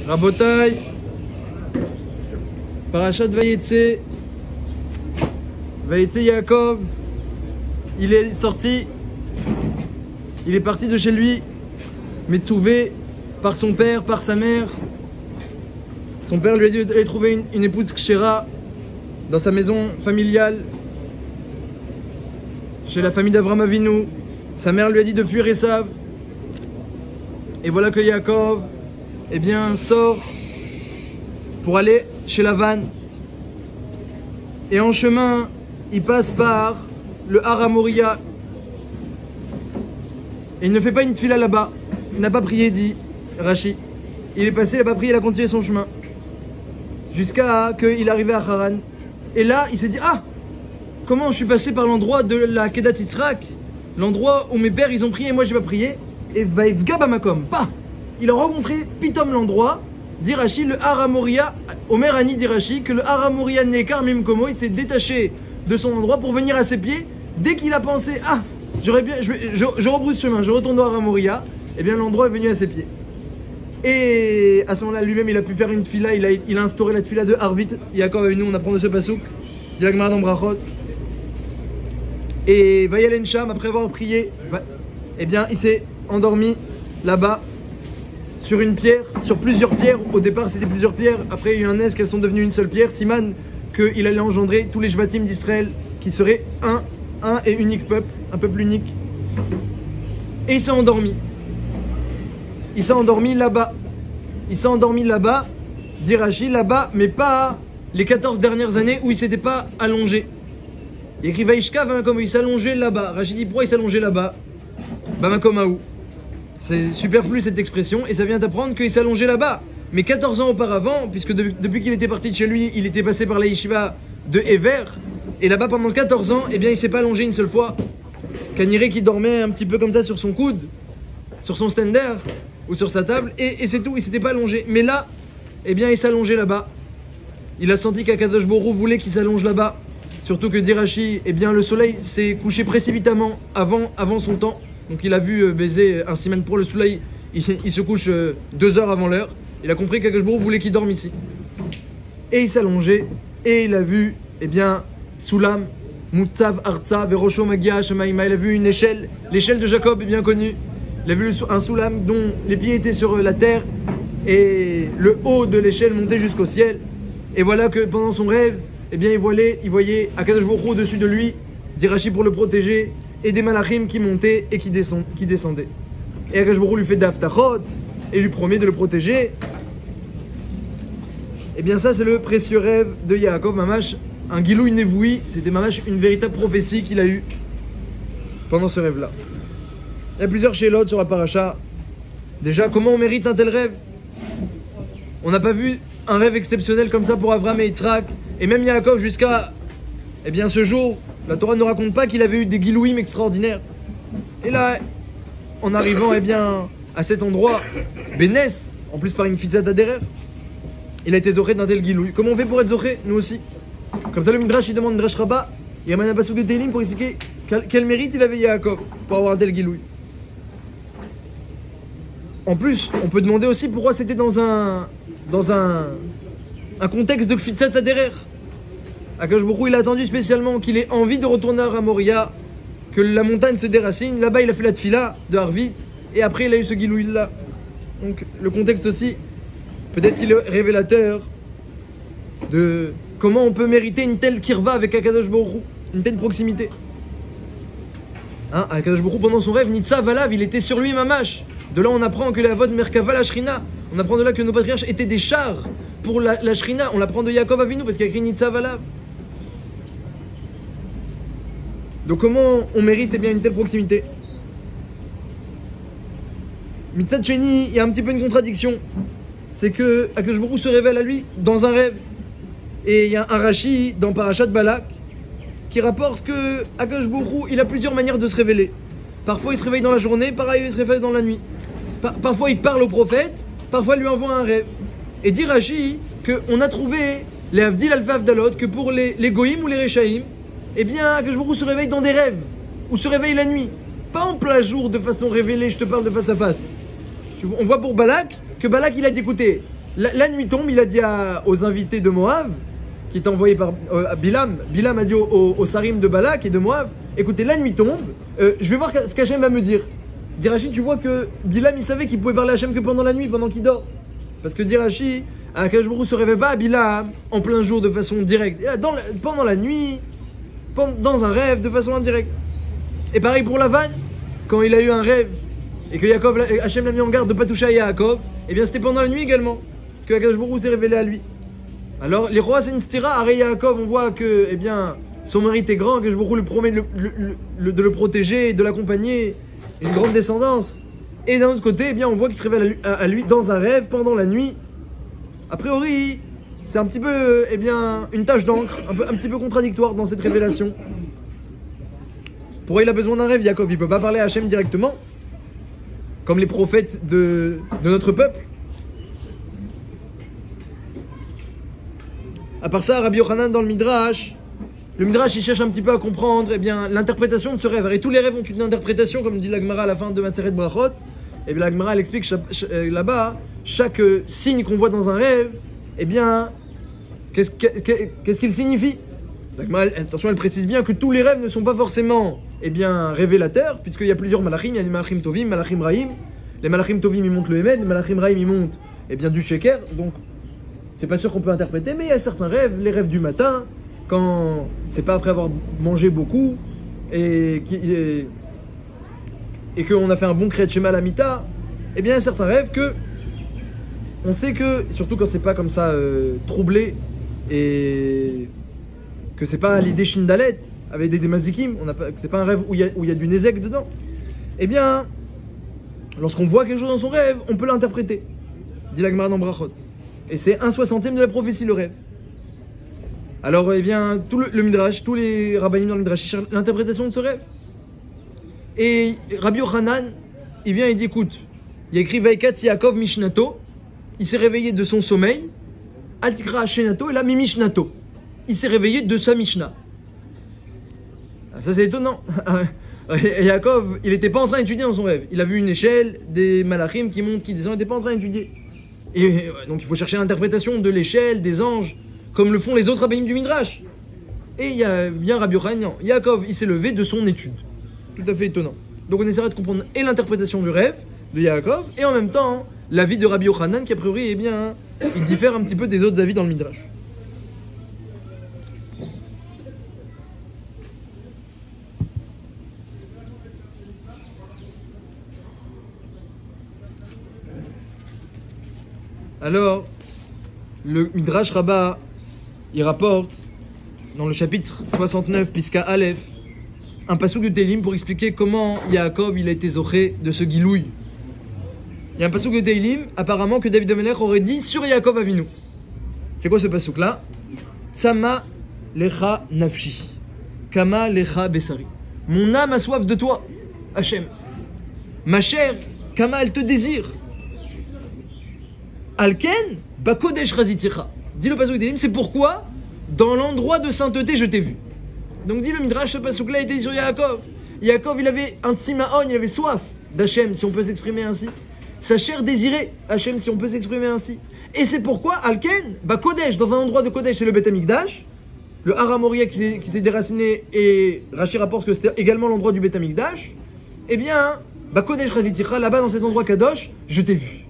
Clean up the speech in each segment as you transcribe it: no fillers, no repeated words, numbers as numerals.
Rabotai, Parashat Vayetse, Yaakov, il est sorti, il est parti de chez lui, Metsouvé, par son père, par sa mère. Son père lui a dit d'aller trouver une épouse Kshera dans sa maison familiale, chez la famille d'Avraham Avinu. Sa mère lui a dit de fuir Esav. Et voilà que Yaakov, eh bien, sort pour aller chez Lavan. Et en chemin, il passe par le Har HaMoria. Et il ne fait pas une tefila là-bas. Il n'a pas prié, dit Rashi. Il est passé, il n'a pas prié, il a continué son chemin. Jusqu'à qu'il arrivait à Haran. Et là, il s'est dit, ah, comment je suis passé par l'endroit de la Kedat Yitzhak, l'endroit où mes pères ils ont prié et moi j'ai pas prié. Et Vaivga Bamakom, bah, il a rencontré Pitom l'endroit, dit Rashi, le Har HaMoria, Omer Ani dit Rashi, que le Har HaMoria Nekar Mimkomo, il s'est détaché de son endroit pour venir à ses pieds. Dès qu'il a pensé, ah, je rebrousse chemin, je retourne au Har HaMoria, et bien l'endroit est venu à ses pieds. Et à ce moment-là, lui-même, il a pu faire une tefila, il a instauré la tefila de Harvit. Yaakov avec nous, on apprend de ce pasouk, dit la Gemara dans Brachot. Et Vayalen Sham, après avoir prié, eh bien, il s'est endormi là-bas, sur une pierre, sur plusieurs pierres. Au départ, c'était plusieurs pierres. Après, il y a eu un es qu'elles sont devenues une seule pierre. Siman, qu'il allait engendrer tous les Shvatim d'Israël, qui seraient un et unique peuple, un peuple unique. Et il s'est endormi. Il s'est endormi là-bas. Il s'est endormi là-bas, dit Rashi, là-bas, mais pas les 14 dernières années où il ne s'était pas allongé. Il écrit Vaishka, comme il s'allongeait là-bas. Rashi dit pourquoi il s'allongeait là-bas? Bamakomaou. C'est superflu cette expression et ça vient d'apprendre qu'il s'allongeait là-bas. Mais 14 ans auparavant, puisque depuis qu'il était parti de chez lui, il était passé par la yeshiva de Ever. Et là-bas pendant 14 ans, eh bien il ne s'est pas allongé une seule fois. Kaniré qui dormait un petit peu comme ça sur son coude, sur son stender ou sur sa table, et c'est tout, il s'était pas allongé. Mais là, eh bien il s'allongeait là-bas. Il a senti qu'Akadosh Borou voulait qu'il s'allonge là-bas. Surtout que Dirachi, eh bien le soleil s'est couché précipitamment avant son temps. Donc il a vu baiser un siman pour le soleil, il se couche 2 heures avant l'heure. Il a compris qu'Akadosh Borou voulait qu'il dorme ici. Et il s'allongeait, et il a vu, eh bien, Soulam, Mutzav, Artsa, Verosho, Magia, Shemaïma. Il a vu une échelle, l'échelle de Jacob est bien connue. Il a vu un Soulam dont les pieds étaient sur la terre et le haut de l'échelle montait jusqu'au ciel. Et voilà que pendant son rêve, eh bien, il voyait Akadosh Baruch Hu au-dessus de lui, Dirachi pour le protéger, et des malachim qui montaient et qui descendaient. Et Akadosh Baruch Hu lui fait d'aftachot et lui promet de le protéger. Et bien ça, c'est le précieux rêve de Yaakov, Mamash, un Gilou Nevoui, c'était Mamash une véritable prophétie qu'il a eue pendant ce rêve-là. Il y a plusieurs shélotes sur la paracha. Déjà, comment on mérite un tel rêve? On n'a pas vu un rêve exceptionnel comme ça pour Avraham et Yitzhak, et même Yaakov jusqu'à ce jour. La Torah ne raconte pas qu'il avait eu des gilouim extraordinaires. Et là, en arrivant à cet endroit, Bénès, en plus par une fitzat aderer, il a été zoré d'un tel gilouï. Comment on fait pour être zoré, nous aussi? Comme ça, le Midrash, il demande Midrash Rabbah, il y a un passouk de Teilim pour expliquer quel mérite il avait Yaakov pour avoir un tel gilouï. En plus, on peut demander aussi pourquoi c'était dans un contexte de Kfitzat Aderer. Akadosh Baruch Hu, il a attendu spécialement qu'il ait envie de retourner à Moria, que la montagne se déracine. Là-bas, il a fait la tefila de Harvit, et après, il a eu ce gilouï là. Donc, le contexte aussi, peut-être qu'il est révélateur de comment on peut mériter une telle kirva avec Akadosh Baruch Hu, une telle proximité. Akadosh Baruch Hu, pendant son rêve, Nitza Valav, il était sur lui, Mamash. De là, on apprend que la vod Merkava la Shrina. On apprend de là que nos patriarches étaient des chars pour la Shrina. On l'apprend de Yaakov Avinu parce qu'il a écrit Nitza Valav. Donc, comment on mérite une telle proximité? Mitzad Sheni, il y a un petit peu une contradiction. C'est que Akadosh Baruch Hu se révèle à lui dans un rêve. Et il y a un Rashi dans Parashat Balak qui rapporte que Akadosh Baruch Hu, il a plusieurs manières de se révéler. Parfois, il se réveille dans la journée, pareil, il se réveille dans la nuit. Parfois, il parle au prophète, parfois, il lui envoie un rêve. Et dit Rashi qu'on a trouvé les Avdil Alfa Avdalot, que pour les Goïm ou les Rechaïm, eh bien, Akadosh Baruch Hu se réveille dans des rêves, ou se réveille la nuit. Pas en plein jour, de façon révélée, je te parle de face à face. On voit pour Balak, que Balak, il a dit, écoutez, la nuit tombe, il a dit aux invités de Moab, qui étaient envoyés par Bilam. Bilam a dit aux Sarim de Balak et de Moab, écoutez, la nuit tombe, je vais voir ce qu'Hachem va me dire. Dit Rashi, tu vois que Bilam, il savait qu'il pouvait parler à Hachem que pendant la nuit, pendant qu'il dort. Parce que dit Rashi, Akadosh Baruch Hu se réveille pas à Bilam en plein jour de façon directe. Et là, pendant la nuit, dans un rêve de façon indirecte. Et pareil pour Lavan, quand il a eu un rêve et que Hachem l'a mis en garde de ne pas toucher à Yaakov, et bien c'était pendant la nuit également que Akadosh Baruch Hu s'est révélé à lui. Alors les rois c'est une stira, Aré Yaakov, on voit que eh bien, son mérite est grand, que Akadosh Baruch Hu lui promet de le protéger, de l'accompagner, une grande descendance. Et d'un autre côté, eh bien, on voit qu'il se révèle à lui dans un rêve pendant la nuit. A priori, c'est un petit peu eh bien, une tache d'encre, un petit peu contradictoire dans cette révélation. Pourquoi il a besoin d'un rêve, Yaakov? Il ne peut pas parler à Hachem directement, comme les prophètes de notre peuple. À part ça, Rabbi Yochanan dans le Midrash il cherche un petit peu à comprendre eh bien, l'interprétation de ce rêve. Et tous les rêves ont une interprétation, comme dit l'Agmara à la fin de Maseret Brachot. Et bien l'Agmara elle explique là-bas, chaque signe qu'on voit dans un rêve, eh bien, qu'est-ce qu'il signifie? L'Agmara, attention, elle précise bien que tous les rêves ne sont pas forcément eh bien, révélateurs, puisqu'il y a plusieurs malachim, il y a les malachim tovim, malachim raïm. Les malachim tovim ils montent le Emed, les malachim raïm ils montent eh bien, du sheker. Donc c'est pas sûr qu'on peut interpréter, mais il y a certains rêves, les rêves du matin, quand c'est pas après avoir mangé beaucoup et qu'on a fait un bon kriyat shema la mita, eh bien il y a certains rêves que on sait que, surtout quand c'est pas comme ça troublé et que c'est pas l'idée shindalet avec des mazikim, c'est pas un rêve où il y a du nezek dedans, eh bien lorsqu'on voit quelque chose dans son rêve, on peut l'interpréter, dit la Gemara dans Brachot. Et c'est 1/60 de la prophétie, le rêve. Alors, eh bien, tout le Midrash, tous les rabbinim dans le Midrash cherchent l'interprétation de ce rêve. Et Rabbi Yochanan, il vient et dit, écoute, il y a écrit Vaikat Yaakov Mishnato, il s'est réveillé de son sommeil, Altikra Shenato, et là, Mishnato. Il s'est réveillé de sa Mishnah. Ça, c'est étonnant. Et Yaakov, il n'était pas en train d'étudier dans son rêve. Il a vu une échelle, des malachim qui montent, qui descendent, il n'était pas en train d'étudier. Et donc il faut chercher l'interprétation de l'échelle, des anges, comme le font les autres rabbinim du Midrash. Et il y a bien Rabbi Yochanan, Yaakov, il s'est levé de son étude. Tout à fait étonnant. Donc on essaiera de comprendre et l'interprétation du rêve de Yaakov, et en même temps, l'avis de Rabbi Yochanan, qui a priori, eh bien, il diffère un petit peu des autres avis dans le Midrash. Alors, le Midrash Rabbah, il rapporte, dans le chapitre 69, Piska Aleph, un passouk de Teilim pour expliquer comment Yaakov il a été zoché de ce gilouï. Il y a un passouk de Teilim, apparemment, que David Amelech aurait dit sur Yaakov Avinu. C'est quoi ce passouk-là? Tsama lecha nafshi, kama lecha besari. Mon âme a soif de toi, Hachem. Ma chair, kama elle te désire. Alken, bakodesh raziticha. Dit le passouk d'Elim, c'est pourquoi dans l'endroit de sainteté je t'ai vu. Donc dit le Midrash, ce passouk-là était sur Yaakov. Yaakov, il avait un tsimaon, il avait soif d'Hachem, si on peut s'exprimer ainsi. Sa chair désirait Hachem, si on peut s'exprimer ainsi. Et c'est pourquoi Alken, bakodesh, dans un endroit de Kodesh, c'est le Beth Amikdash, le Har HaMoriah qui s'est déraciné, et Rashi rapporte que c'était également l'endroit du Beth Amikdash. Eh bien, bakodesh raziticha, là-bas dans cet endroit Kadosh, je t'ai vu.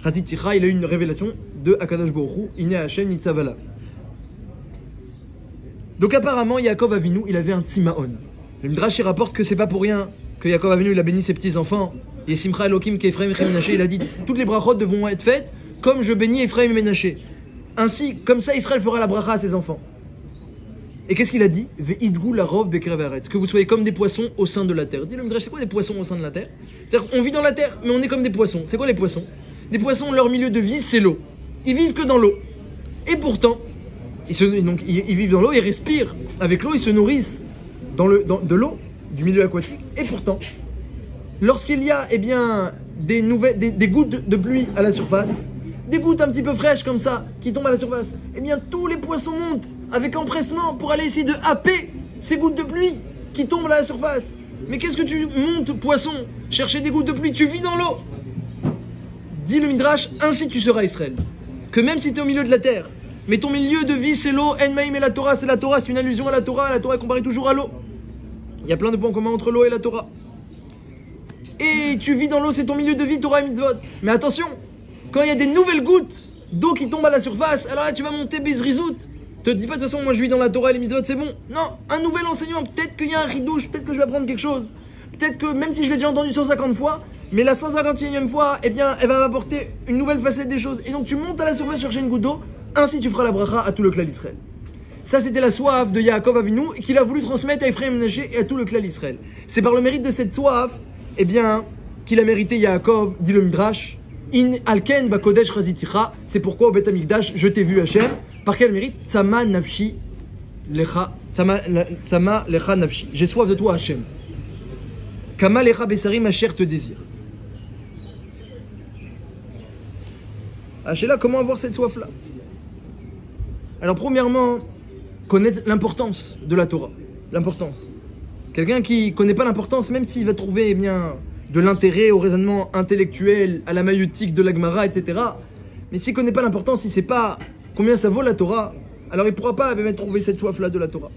Razit Ticha, il a eu une révélation de Akadosh Baruch Hu, Iné Hachem Nitzavala. Donc apparemment, Yaakov Avinu, il avait un Tsimaon. Le Midrash il rapporte que c'est pas pour rien que Yaakov Avinu, il a béni ses petits-enfants. Et Simcha Elohim Kefraim et Menaché, il a dit toutes les brachot devront être faites comme je bénis Ephraim et Menaché. Ainsi, comme ça, Israël fera la bracha à ses enfants. Et qu'est-ce qu'il a dit? Ve'idgou la rov bekerev haaretz, que vous soyez comme des poissons au sein de la terre. Dit le Midrash, c'est quoi des poissons au sein de la terre? C'est-à-dire qu'on vit dans la terre, mais on est comme des poissons. C'est quoi les poissons? Des poissons, leur milieu de vie, c'est l'eau. Ils vivent que dans l'eau. Et pourtant, ils vivent dans l'eau, ils respirent avec l'eau, ils se nourrissent de l'eau, du milieu aquatique. Et pourtant, lorsqu'il y a eh bien, des gouttes de pluie à la surface, des gouttes un petit peu fraîches comme ça, qui tombent à la surface, eh bien tous les poissons montent avec empressement pour aller essayer de happer ces gouttes de pluie qui tombent à la surface. Mais qu'est-ce que tu montes, poisson, chercher des gouttes de pluie? Tu vis dans l'eau. Dit le Midrash, ainsi tu seras Israël. que même si tu es au milieu de la terre, mais ton milieu de vie c'est l'eau, Enmaïm et la Torah, c'est une allusion à la Torah est comparée toujours à l'eau. Il y a plein de points communs entre l'eau et la Torah. Et tu vis dans l'eau, c'est ton milieu de vie, Torah et mitzvot. Mais attention, quand il y a des nouvelles gouttes d'eau qui tombent à la surface, alors là tu vas monter Bezrizout. Te dis pas de toute façon, moi je vis dans la Torah et les mitzvot, c'est bon. Non, un nouvel enseignement, peut-être qu'il y a un ridouche, peut-être que je vais apprendre quelque chose. Peut-être que même si je l'ai déjà entendu 150 fois, mais la 151e fois, eh bien, elle va m'apporter une nouvelle facette des choses. Et donc tu montes à la surface chercher une goutte d'eau, ainsi tu feras la bracha à tout le clan d'Israël. Ça, c'était la soif de Yaakov Avinu qu'il a voulu transmettre à Ephraim Menaché et à tout le clan d'Israël. C'est par le mérite de cette soif, eh bien, qu'il a mérité Yaakov, dit le Midrash, In alken bakodesh chaziticha, c'est pourquoi au Beth Amikdash, je t'ai vu Hachem. Par quel mérite? Tsama nafshi lecha, tsama lecha nafshi. J'ai soif de toi Hachem. Kama lecha besari, ma chair te désire. Hachem, comment avoir cette soif-là? Alors, premièrement, connaître l'importance de la Torah. L'importance. Quelqu'un qui ne connaît pas l'importance, même s'il va trouver eh bien, de l'intérêt au raisonnement intellectuel, à la maïotique de la Gemara, etc. Mais s'il ne connaît pas l'importance, il ne sait pas combien ça vaut la Torah, alors il ne pourra pas même trouver cette soif-là de la Torah.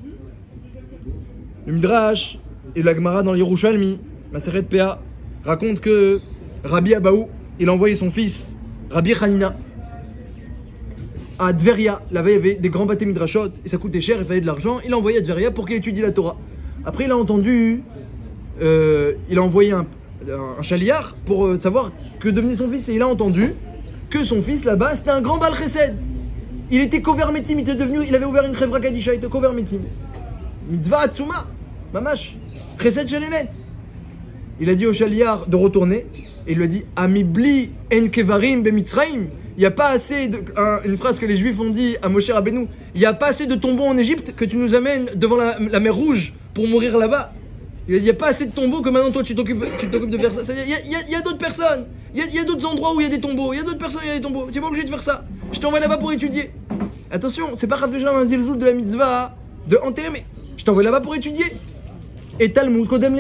Le Midrash et la Gemara dans l'Yerushalmi, Maseret Pea, raconte que Rabbi Abaou, il a envoyé son fils, Rabbi Hanina, à Tveria. Là-bas, il y avait des grands bâtés midrashot et ça coûtait cher, il fallait de l'argent. Il a envoyé à Tveria pour qu'il étudie la Torah. Après, il a entendu, il a envoyé un chaliar pour savoir que devenait son fils. Et il a entendu que son fils là-bas, c'était un grand Baal Chesed. Il était Kover Metim, il avait ouvert une Chevra Kadisha, il était Kover Metim. Mitzvah Atsuma, Mamash, Chesed Shelemet. Il a dit au chaliar de retourner et il lui a dit Amibli en kevarim be Mitzraim. Il n'y a pas assez de. Une phrase que les Juifs ont dit à Moshe Rabbeinu, il n'y a pas assez de tombeaux en Égypte que tu nous amènes devant la mer Rouge pour mourir là-bas. Il a dit, il n'y a pas assez de tombeaux que maintenant toi tu t'occupes de faire ça. C'est-à-dire, il y a d'autres personnes, il y a d'autres endroits où il y a des tombeaux, il y a d'autres personnes où il y a des tombeaux. Tu n'es pas obligé de faire ça. Je t'envoie là-bas pour étudier. Attention, c'est pas Rav Shalom un zilzoul de la mitzvah de enterrer, mais je t'envoie là-bas pour étudier. Et Talmud, Kodem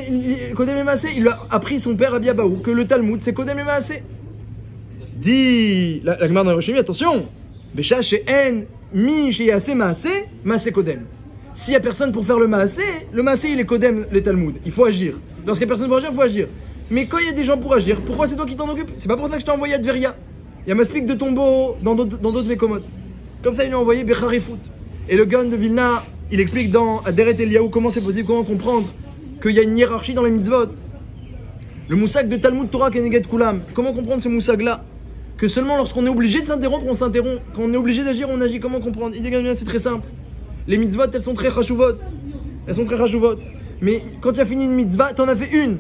Emassé, il a appris son père Rabbi Abaou que le Talmud c'est Kodem Emassé. Dit la Gemara dans Yerushalmi, attention, Bécha chez En mi chez Yasé Maasé, Maasé Kodem. S'il n'y a personne pour faire le Maasé il est Kodem, les Talmud. Il faut agir. Lorsqu'il n'y a personne pour agir, il faut agir. Mais quand il y a des gens pour agir, pourquoi c'est toi qui t'en occupes? C'est pas pour ça que je t'ai envoyé à Tveria. Il y a Maspik de tombeau dans d'autres mécomotes. Comme ça, il lui a envoyé Becharifout. Et le Gaon de Vilna, il explique dans Aderet Eliyahu comment c'est possible, comment comprendre qu'il y a une hiérarchie dans les mitzvot. Le moussag de Talmud Torah Keneget Kulam. Comment comprendre ce moussag-là? Que seulement lorsqu'on est obligé de s'interrompre, on s'interrompt. Quand on est obligé d'agir, on agit. Comment comprendre? Il dit que c'est très simple. Les mitzvot, elles sont très chashuvot. Elles sont très chashuvot. Mais quand tu as fini une mitzvah, t'en as fait une.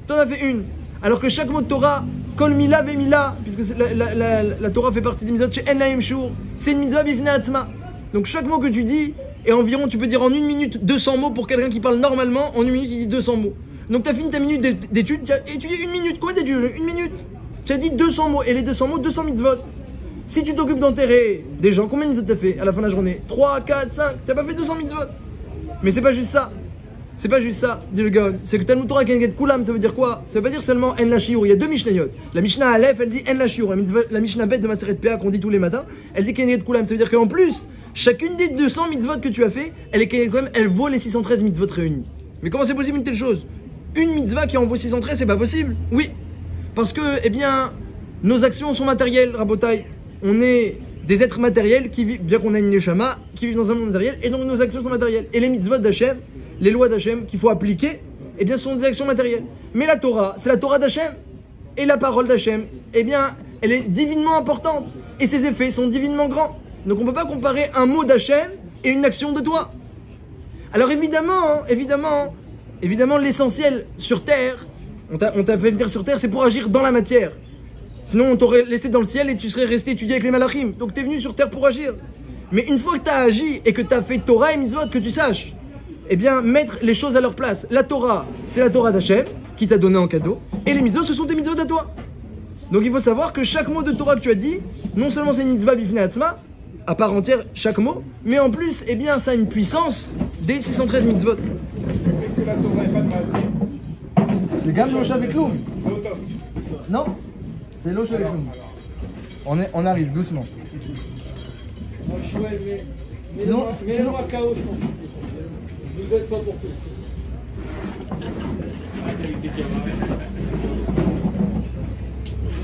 T'en as fait une. Alors que chaque mot de Torah, kol mila ve mila, puisque la Torah fait partie des mitzvot, chez en laim shur, c'est une mitzvah bifnei atzma. Donc chaque mot que tu dis, et environ, tu peux dire en une minute 200 mots pour quelqu'un qui parle normalement. En une minute, il dit 200 mots. Donc tu as fini ta minute d'étude, tu as étudié une minute. Combien d'études? Une minute. Tu as dit 200 mots, et les 200 mots, 200 mitzvot. Si tu t'occupes d'enterrer des gens, combien de mitzvot t'as fait à la fin de la journée? 3, 4, 5, t'as pas fait 200 mitzvot. Mais c'est pas juste ça. C'est pas juste ça, dit le Gaon. C'est que Talmud Torah Keneget Kulam, ça veut dire quoi? Ça veut pas dire seulement En la Shiur. Il y a deux Mishnayot. La Mishnah Aleph, elle dit En la Shiur. La Mishnah Bet de Maseret Pea qu'on dit tous les matins, elle dit Keneget Kulam. Ça veut dire qu'en plus, chacune des 200 mitzvot que tu as fait, elle est Keneget Kulam, elle vaut les 613 mitzvot réunis. Mais comment c'est possible une telle chose? Une mitzvah qui en vaut 613, c'est pas possible. Oui. Parce que, eh bien, nos actions sont matérielles, Rabotai. On est des êtres matériels qui vivent, bien qu'on ait une neshama, qui vivent dans un monde matériel, et donc nos actions sont matérielles. Et les mitzvot d'Hachem, les lois d'Hachem qu'il faut appliquer, eh bien, ce sont des actions matérielles. Mais la Torah, c'est la Torah d'Hachem. Et la parole d'Hachem, eh bien, elle est divinement importante. Et ses effets sont divinement grands. Donc on ne peut pas comparer un mot d'Hachem et une action de toi. Alors évidemment, l'essentiel sur terre, on t'a fait venir sur terre, c'est pour agir dans la matière. Sinon on t'aurait laissé dans le ciel et tu serais resté étudier avec les malachim. Donc tu es venu sur terre pour agir. Mais une fois que tu as agi et que tu as fait Torah et mitzvot, que tu saches, eh bien mettre les choses à leur place. La Torah, c'est la Torah d'Hachem qui t'a donné en cadeau. Et les mitzvot, ce sont des mitzvot à toi. Donc il faut savoir que chaque mot de Torah que tu as dit, non seulement c'est une mitzvah bifnei atzma, à part entière chaque mot, mais en plus, eh bien ça a une puissance des 613 mitzvot. Tu fais que la Torah et pas de Maasé. C'est Gam Locha avec Loum. Non, c'est Locha avec Loum. On arrive doucement. Moi, je suis ouais, mais. Sinon- Mets-le-moi KO, je pense. Je ne le donne pas pour tout.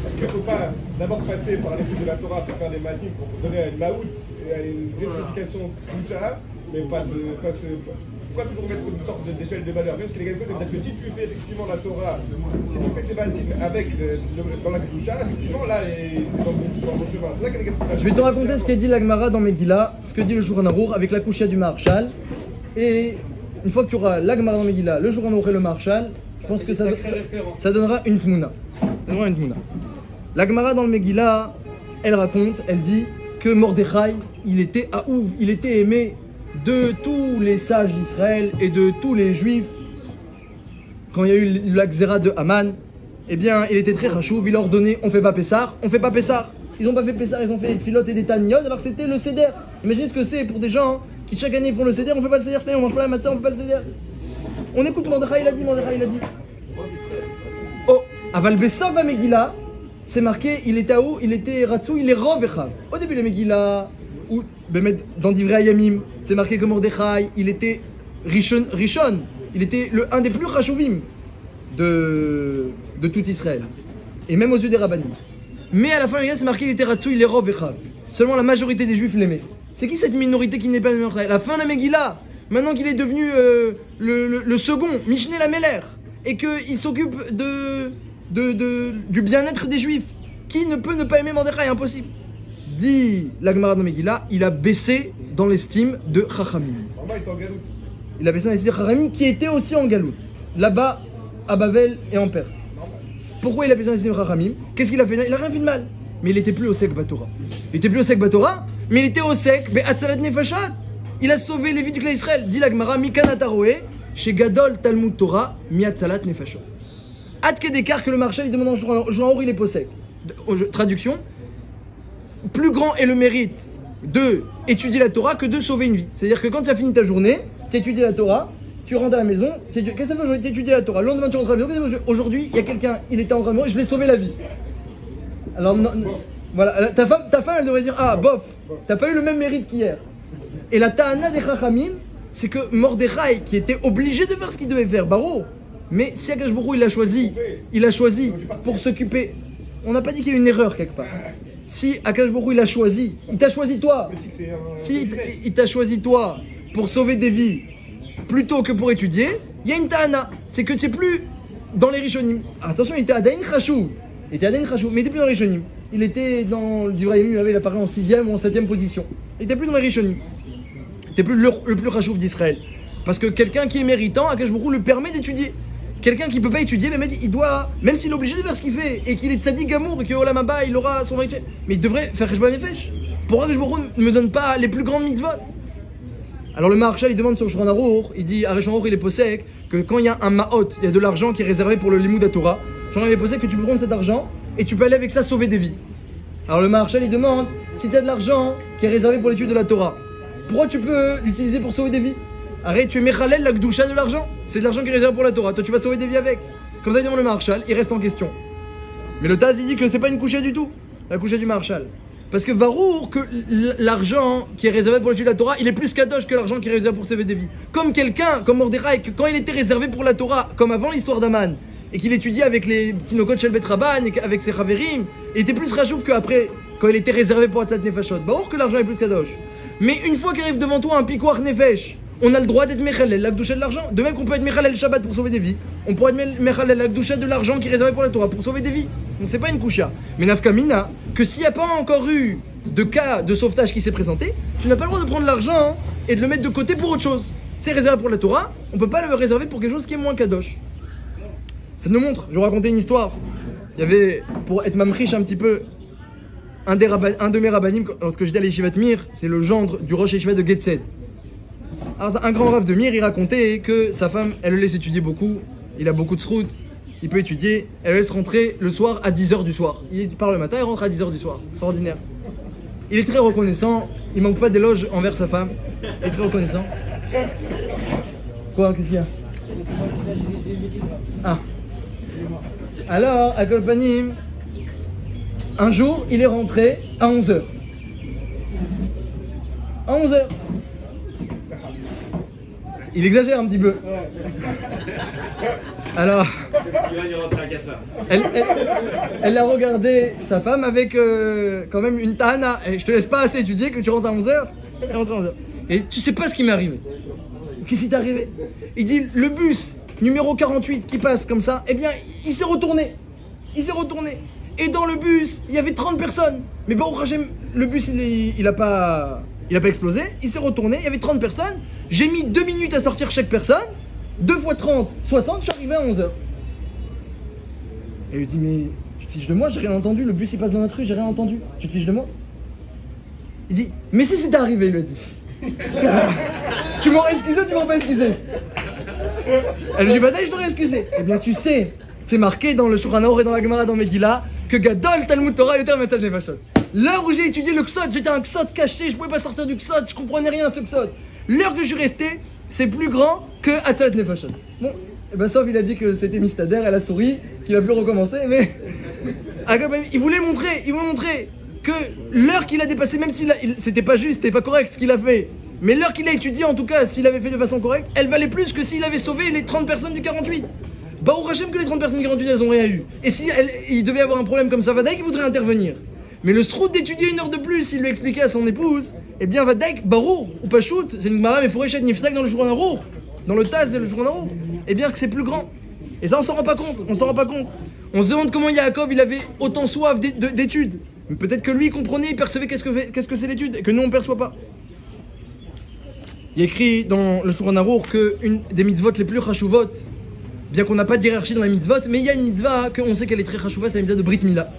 Parce qu'il ne faut pas d'abord passer par l'étude de la Torah pour faire des masim, pour donner une maout, une récidification doucha, mais pourquoi toujours mettre une sorte d'échelle de valeur? Parce qu'il y a quelque chose, c'est-à-dire que si tu fais effectivement la Torah, si tu fais tes masim avec dans la doucha, effectivement là, c'est dans le bon chemin. C'est ça qu'il y a quelque chose. Je vais te raconter ce qu'a dit l'Agmara dans Megillah, ce que dit le Shulchan Arour avec la Kushia du Maharshal. Et une fois que tu auras l'Agmara dans Megillah, le Shulchan Arour et le Maharshal, je pense que ça donnera une tmouna. L'Agmara dans le Megillah, elle raconte, elle dit que Mordechai, il était aouv, il était aimé de tous les sages d'Israël et de tous les juifs. Quand il y a eu la Xéra de Haman, eh bien, il était très rachouv, il leur donnait, on fait pas Pessar, on fait pas Pessar. Ils n'ont pas fait Pessar, ils ont fait des filotes et des taniot, alors que c'était le Seder. Imaginez ce que c'est pour des gens qui chaque année font le Seder, on fait pas le Seder, on mange pas la matzah, on fait pas le Seder. On écoute Mordechai, il a dit, Oh, Aval Besov à Megillah, c'est marqué, il était où? Il était Ratsou, il est Rov Echav. Au début de Megillah, ou dans Divrei Hayamim, c'est marqué que Mordechai, il était Rishon, il était un des plus Rachuvim de tout Israël. Et même aux yeux des rabbinim. Mais à la fin, c'est marqué, il était Ratsou, il est Rov Echav. Seulement la majorité des juifs l'aimaient. C'est qui cette minorité qui n'est pas Mordechai? À la fin de la Megillah, maintenant qu'il est devenu le second, Mishneh Lameler, et qu'il s'occupe du bien-être des juifs, qui ne peut ne pas aimer Mordechai? Impossible. Dit l'Agmara de Megillah, il a baissé dans l'estime de Chachamim. Normal, il est en galoute. Il a baissé dans l'estime de Chachamim qui était aussi en Galout, là-bas à Bavel et en Perse. Pourquoi il a baissé dans l'estime de Chachamim? Qu'est-ce qu'il a fait? Il a rien fait de mal. Mais il était plus au sec Batora. Il était plus au sec Batora, mais il était au sec Be'atzalat Nefashat. Il a sauvé les vies du clan Israël. Dit l'Agmara, Mikanataroé, chez Gadol Talmud Torah, Miatzalat Nefashot. Ad Kedekar que le marchal il demande en jour il est possèque. Traduction, plus grand est le mérite de étudier la Torah que de sauver une vie. C'est-à-dire que quand tu as fini ta journée, tu étudies la Torah, tu rentres à la maison, qu'est-ce que ça fait aujourd'hui? Tu étudies la Torah. Le lendemain tu rentres à la maison, aujourd'hui il y a quelqu'un, il était en train de mourir, je l'ai sauvé la vie. Alors voilà, ta femme elle devrait dire ah bof, t'as pas eu le même mérite qu'hier. Et la ta'ana des Chachamim, c'est que Mordechai qui était obligé de faire ce qu'il devait faire, Baro. Mais si Akash Baruch Hu, il a choisi pour s'occuper. On n'a pas dit qu'il y a une erreur quelque part. Si Akash Baruch Hu, il a choisi, il t'a choisi toi. Si il t'a choisi toi pour sauver des vies plutôt que pour étudier, il y a une ta'ana. C'est que tu n'es plus dans les Rishonim. Attention, il était à Dain Khashou. Mais il était plus dans les Rishonim. Il était dans le Divrei Hayamim, il apparaît en 6e ou en 7e position. Il était plus dans les Rishonim. Il était plus le plus Khashouf d'Israël. Parce que quelqu'un qui est méritant, Akash Baruch Hu lui permet d'étudier. Quelqu'un qui ne peut pas étudier, mais il doit, même s'il est obligé de faire ce qu'il fait, et qu'il est tzaddik gamour, et que Olam Haba, il aura son mérite, mais il devrait faire Cheshbon Nefesh. Pourquoi Akash Baruch Hu ne me donne pas les plus grandes mitzvot? Alors le Maharshal, il demande sur le Shulchan Arour, il dit, Shulchan Arour, il est possèque, que quand il y a un ma'ot, il y a de l'argent qui est réservé pour le Limud à Torah, Shulchan Arour, il est possèque que tu peux prendre cet argent, et tu peux aller avec ça sauver des vies. Alors le Maharshal, il demande, si tu as de l'argent qui est réservé pour l'étude de la Torah, pourquoi tu peux l'utiliser pour sauver des vies? Arrête, tu es Mechalel, la Gdusha de l'argent. C'est de l'argent qui est réservé pour la Torah. Toi, tu vas sauver des vies avec. Comme ça, demande le Maharshal, il reste en question. Mais le Taz, il dit que c'est pas une couchée du tout, la couchée du Maharshal. Parce que Varour, que l'argent qui est réservé pour l'étude de la Torah, il est plus kadosh que l'argent qui est réservé pour sauver des vies. Comme quelqu'un, comme Mordechai, que quand il était réservé pour la Torah, comme avant l'histoire d'Aman, et qu'il étudiait avec les Tinokot Shel Bet Rabban, et avec ses Chaverim, il était plus rachouf qu'après, quand il était réservé pour Atzat Nefashot. Varour, que l'argent est plus kadosh. Mais une fois qu'arrive devant toi un Pikuach Nefesh, on a le droit d'être Mechalel, la Gdusha de l'argent. De même qu'on peut être Mechalel Shabbat pour sauver des vies, on pourrait être Mechalel, la Gdusha de l'argent qui est réservé pour la Torah pour sauver des vies. Donc c'est pas une kusha. Mais Nafkamina, que s'il n'y a pas encore eu de cas de sauvetage qui s'est présenté, tu n'as pas le droit de prendre l'argent et de le mettre de côté pour autre chose. C'est réservé pour la Torah, on peut pas le réserver pour quelque chose qui est moins kadosh. Ça nous montre, je vais vous raconter une histoire. Il y avait, pour être mamriche un petit peu, un de mes rabbanim, lorsque j'étais à l'Yeshivat Mir, c'est le gendre du Rosh Yeshiva de Getzed. Alors, un grand rave de Mir, il racontait que sa femme, elle le laisse étudier beaucoup, il a beaucoup de srout, il peut étudier, elle le laisse rentrer le soir à 10h du soir. Il part le matin, il rentre à 10h du soir, c'est ordinaire. Il est très reconnaissant, il manque pas d'éloges envers sa femme, il est très reconnaissant. Quoi, qu'est-ce qu'il y a? Ah. Alors, à Kolpanim, un jour, il est rentré à 11h. À 11h. Il exagère un petit peu. Alors, elle a regardé sa femme avec quand même une tahana. Et je te laisse pas assez étudier que tu rentres à 11h. Et tu sais pas ce qui m'est arrivé. Qu'est-ce qui t'est arrivé? Il dit, le bus numéro 48 qui passe comme ça, eh bien, il s'est retourné. Il s'est retourné. Et dans le bus, il y avait 30 personnes. Mais bon, le bus, il a pas explosé. Il s'est retourné, il y avait 30 personnes. J'ai mis 2 minutes à sortir chaque personne. 2 fois 30, 60, je suis arrivé à 11h. Et il lui dit, mais tu te fiches de moi, j'ai rien entendu. Le bus, il passe dans notre rue, j'ai rien entendu. Tu te fiches de moi? Il dit, mais si c'était arrivé, il lui a dit. Tu m'aurais excusé ou tu m'aurais pas excusé? Elle lui dit, bah je t'aurais excusé. Eh bien, tu sais, c'est marqué dans le Shulchan Aruch et dans la Gemara, dans Megillah, que Gadol Talmud Torah Yoter Mesad Nefashot. L'heure où j'ai étudié le Ksot, j'étais un Ksot caché, je pouvais pas sortir du Ksot, je comprenais rien à ce Ksot. L'heure que je suis resté, c'est plus grand que Hatzalat Nefashot. Bon, et ben sauf il a dit que c'était Mistader, elle a souri, qu'il a pu recommencer, mais il voulait montrer que l'heure qu'il a dépassé, même si c'était pas juste, c'était pas correct ce qu'il a fait, mais l'heure qu'il a étudié, en tout cas, s'il avait fait de façon correcte, elle valait plus que s'il avait sauvé les 30 personnes du 48. Bah au Hachem que les 30 personnes du 48, elles ont rien eu. Et si il devait avoir un problème comme ça, Vadaïk voudrait intervenir. Mais le strout d'étudier 1 heure de plus, il lui expliquait à son épouse, eh bien Vadaïk, Barour, ou Pachout, c'est une Gemara, mais Fouré Chet Nifsak dans le Shulchan Aruch, dans le Taz et le Shulchan Aruch, eh bien que c'est plus grand. Et ça on s'en rend pas compte, on se demande comment Yaakov il avait autant soif d'études. Mais peut-être que lui il comprenait, il percevait qu'est-ce que c'est l'étude, et que nous on perçoit pas. Il est écrit dans le Shulchan Aruch que une des mitzvot les plus chashuvot, bien qu'on n'a pas de hiérarchie dans les mitzvot, mais il y a une mitzvah qu'on sait qu'elle est très chashuvah, c'est la mitzvah de Brit Mila.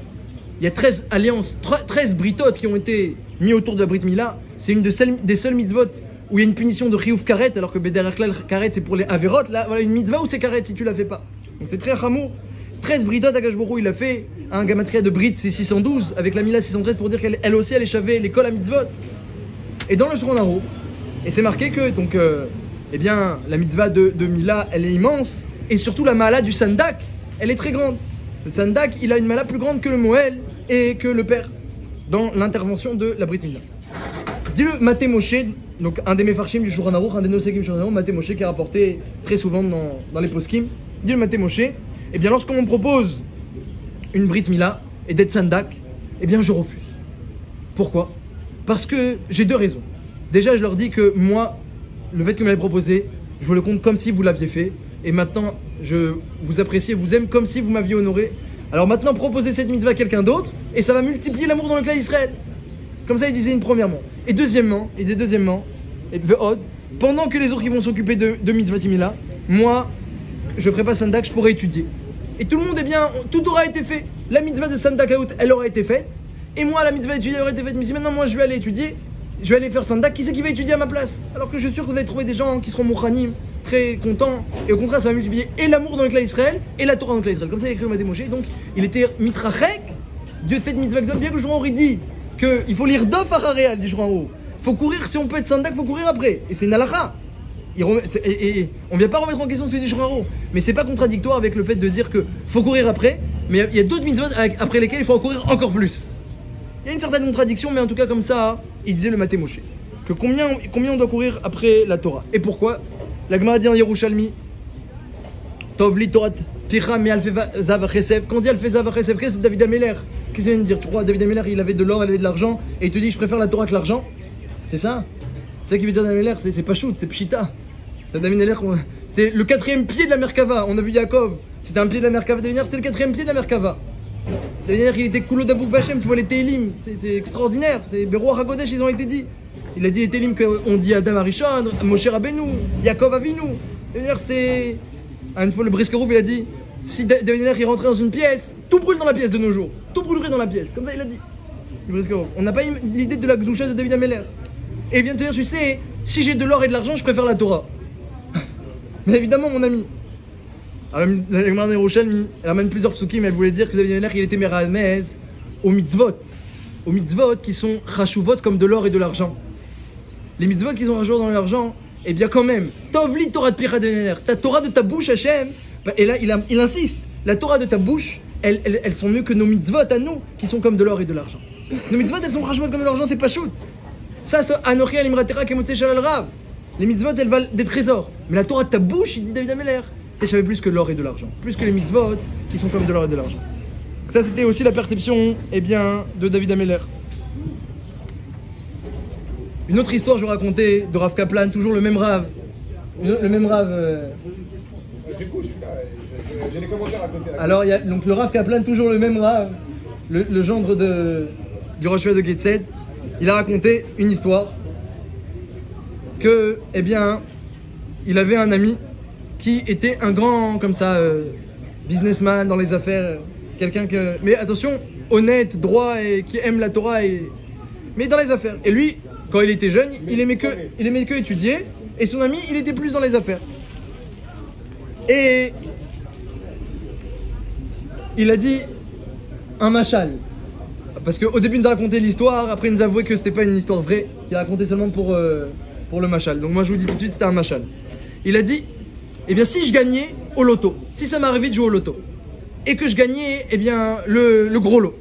Il y a 13 alliances, 13 britot qui ont été mis autour de la Brit Mila. C'est une des seules mitzvot où il y a une punition de chiyuv karet, alors que Beder Klal karet c'est pour les averot. Là, voilà une mitzvah où c'est karet si tu la fais pas. Donc c'est très chamour. 13 britot, Akash Borou il a fait un gamatria de Brit, c'est 612, avec la Mila 613 pour dire qu'elle aussi elle échappait l'école à mitzvot. Et dans le Shulchan Aruch, et c'est marqué que donc, eh bien, la mitzvah de Mila elle est immense, et surtout la mala du sandak, elle est très grande. Le sandak, il a une mala plus grande que le Moël et que le père dans l'intervention de la Brit Mila. Dis-le Maté Moshe, donc un des Mefarshim du Shulchan Aruch, un des Nosekim du Shulchan Aruch, Maté Moshe qui est rapporté très souvent dans les poskim. Dis-le Maté Moshe, eh bien lorsqu'on me propose une Brit Mila et d'être sandak, eh bien je refuse. Pourquoi? Parce que j'ai 2 raisons. Déjà je leur dis que moi, le fait que vous m'avez proposé, je vous le compte comme si vous l'aviez fait. Et maintenant, je vous apprécie et vous aime comme si vous m'aviez honoré. Alors maintenant, proposez cette mitzvah à quelqu'un d'autre et ça va multiplier l'amour dans le clan d'Israël. Comme ça, il disait premièrement. Et deuxièmement, et pendant que les autres ils vont s'occuper de mitzvah timila, moi, je ferai pas sandak, je pourrai étudier. Et tout le monde, eh bien, tout aura été fait. La mitzvah de sandak out, elle aura été faite. Et moi, la mitzvah d'étudier, elle aura été faite. Mais si maintenant, moi, je vais aller étudier, je vais aller faire sandak, qui c'est qui va étudier à ma place? Alors que je suis sûr que vous allez trouver des gens qui seront mouchanim, très contents, et au contraire ça va multiplier et l'amour dans le clan d'Israël et la Torah dans le clan d'Israël. Comme ça il est écrit au Maté Moshe. Donc il était mitrachek, Dieu fait mitzvah gdol, bien que le Shulchan Aruch dit qu'il faut lire dof acharéal du Shulchan Aruch. Faut courir, si on peut être sandak, faut courir après. Et c'est une halakha. Et on vient pas remettre en question ce que dit Shulchan Aruch, mais c'est pas contradictoire avec le fait de dire que faut courir après, mais il y a d'autres mitzvahs après lesquels il faut en courir encore plus. Il y a une certaine contradiction, mais en tout cas comme ça, il disait le Maté Moshe. Que combien on doit courir après la Torah. Et pourquoi? La Gemara dit en Yerushalmi, Tovli Torat Picha mi alfe zav chesef. Quand on dit alfe zav chesef, qu'est-ce que David Ameller? Qu'est-ce qu'il vient de dire? Tu crois David Ameller il avait de l'or, il avait de l'argent, et il te dit je préfère la Torah que l'argent? C'est ça? C'est ça qui veut dire David Ameller, c'est pas shoot, c'est pshita. David Ameller, c'était le 4e pied de la Merkava. On a vu Yaakov, c'était un pied de la Merkava. David Ameller, c'était le 4e pied de la Merkava. David Ameller, il était Kulo Davuk Bachem, tu vois les Télim, c'est extraordinaire. C'est Beroach HaKodesh, ils ont été dit. Il a dit les Télim qu'on dit Adam Arishon, Moshe Rabbeinu, Yaakov Avinu. C'était. Une fois le Briskerouf, il a dit si David Ameller il rentrait dans une pièce, tout brûle dans la pièce de nos jours. Tout brûlerait dans la pièce. Comme ça, il a dit. Le Briskerouf. On n'a pas l'idée de la Gdoucha de David Ameller. Et il vient de te dire tu sais, si j'ai de l'or et de l'argent, je préfère la Torah. Mais évidemment, mon ami. Alors, la Gemara Yerushalmi, elle amène plusieurs psukim, mais elle voulait dire que David Ameller il était Meramez aux mitzvot. Aux mitzvot qui sont chashuvot comme de l'or et de l'argent. Les mitzvot qui sont rajoutés dans l'argent, eh bien quand même, Tovli Torah de Picha de ta Torah de ta bouche, Hachem, et là il insiste, la Torah de ta bouche, elles sont mieux que nos mitzvot à nous, qui sont comme de l'or et de l'argent. Nos mitzvot, elles sont franchement comme de l'argent, c'est pas shoot. Ça, c'est Anochi al-Imratera Kemotzei Shalal Rav. Les mitzvot, elles valent des trésors. Mais la Torah de ta bouche, il dit David Ameller, c'est jamais plus que l'or et de l'argent. Plus que les mitzvot, qui sont comme de l'or et de l'argent. Ça, c'était aussi la perception, eh bien, de David Ameller. Une autre histoire, je vais raconter, de Rav Kaplan, toujours le même Rav. Le même Rav. J'écoute, je suis là, j'ai les commentaires à côté. Alors, il y a donc le Rav Kaplan, toujours le même Rav, le gendre du Rosh Hashanah de Getzed. Il a raconté une histoire que, eh bien, il avait un ami qui était un grand, comme ça, businessman dans les affaires, quelqu'un que... Mais attention, honnête, droit et qui aime la Torah, mais dans les affaires. Et lui, quand il était jeune, il aimait que étudier, et son ami, il était plus dans les affaires. Et il a dit un machal. Parce qu'au début, il nous a raconté l'histoire, après, il nous a avoué que c'était pas une histoire vraie, qu'il a raconté seulement pour le machal. Donc, moi, je vous dis tout de suite, c'était un machal. Il a dit, eh bien, si je gagnais au loto, si ça m'arrivait de jouer au loto, et que je gagnais, eh bien, le gros lot.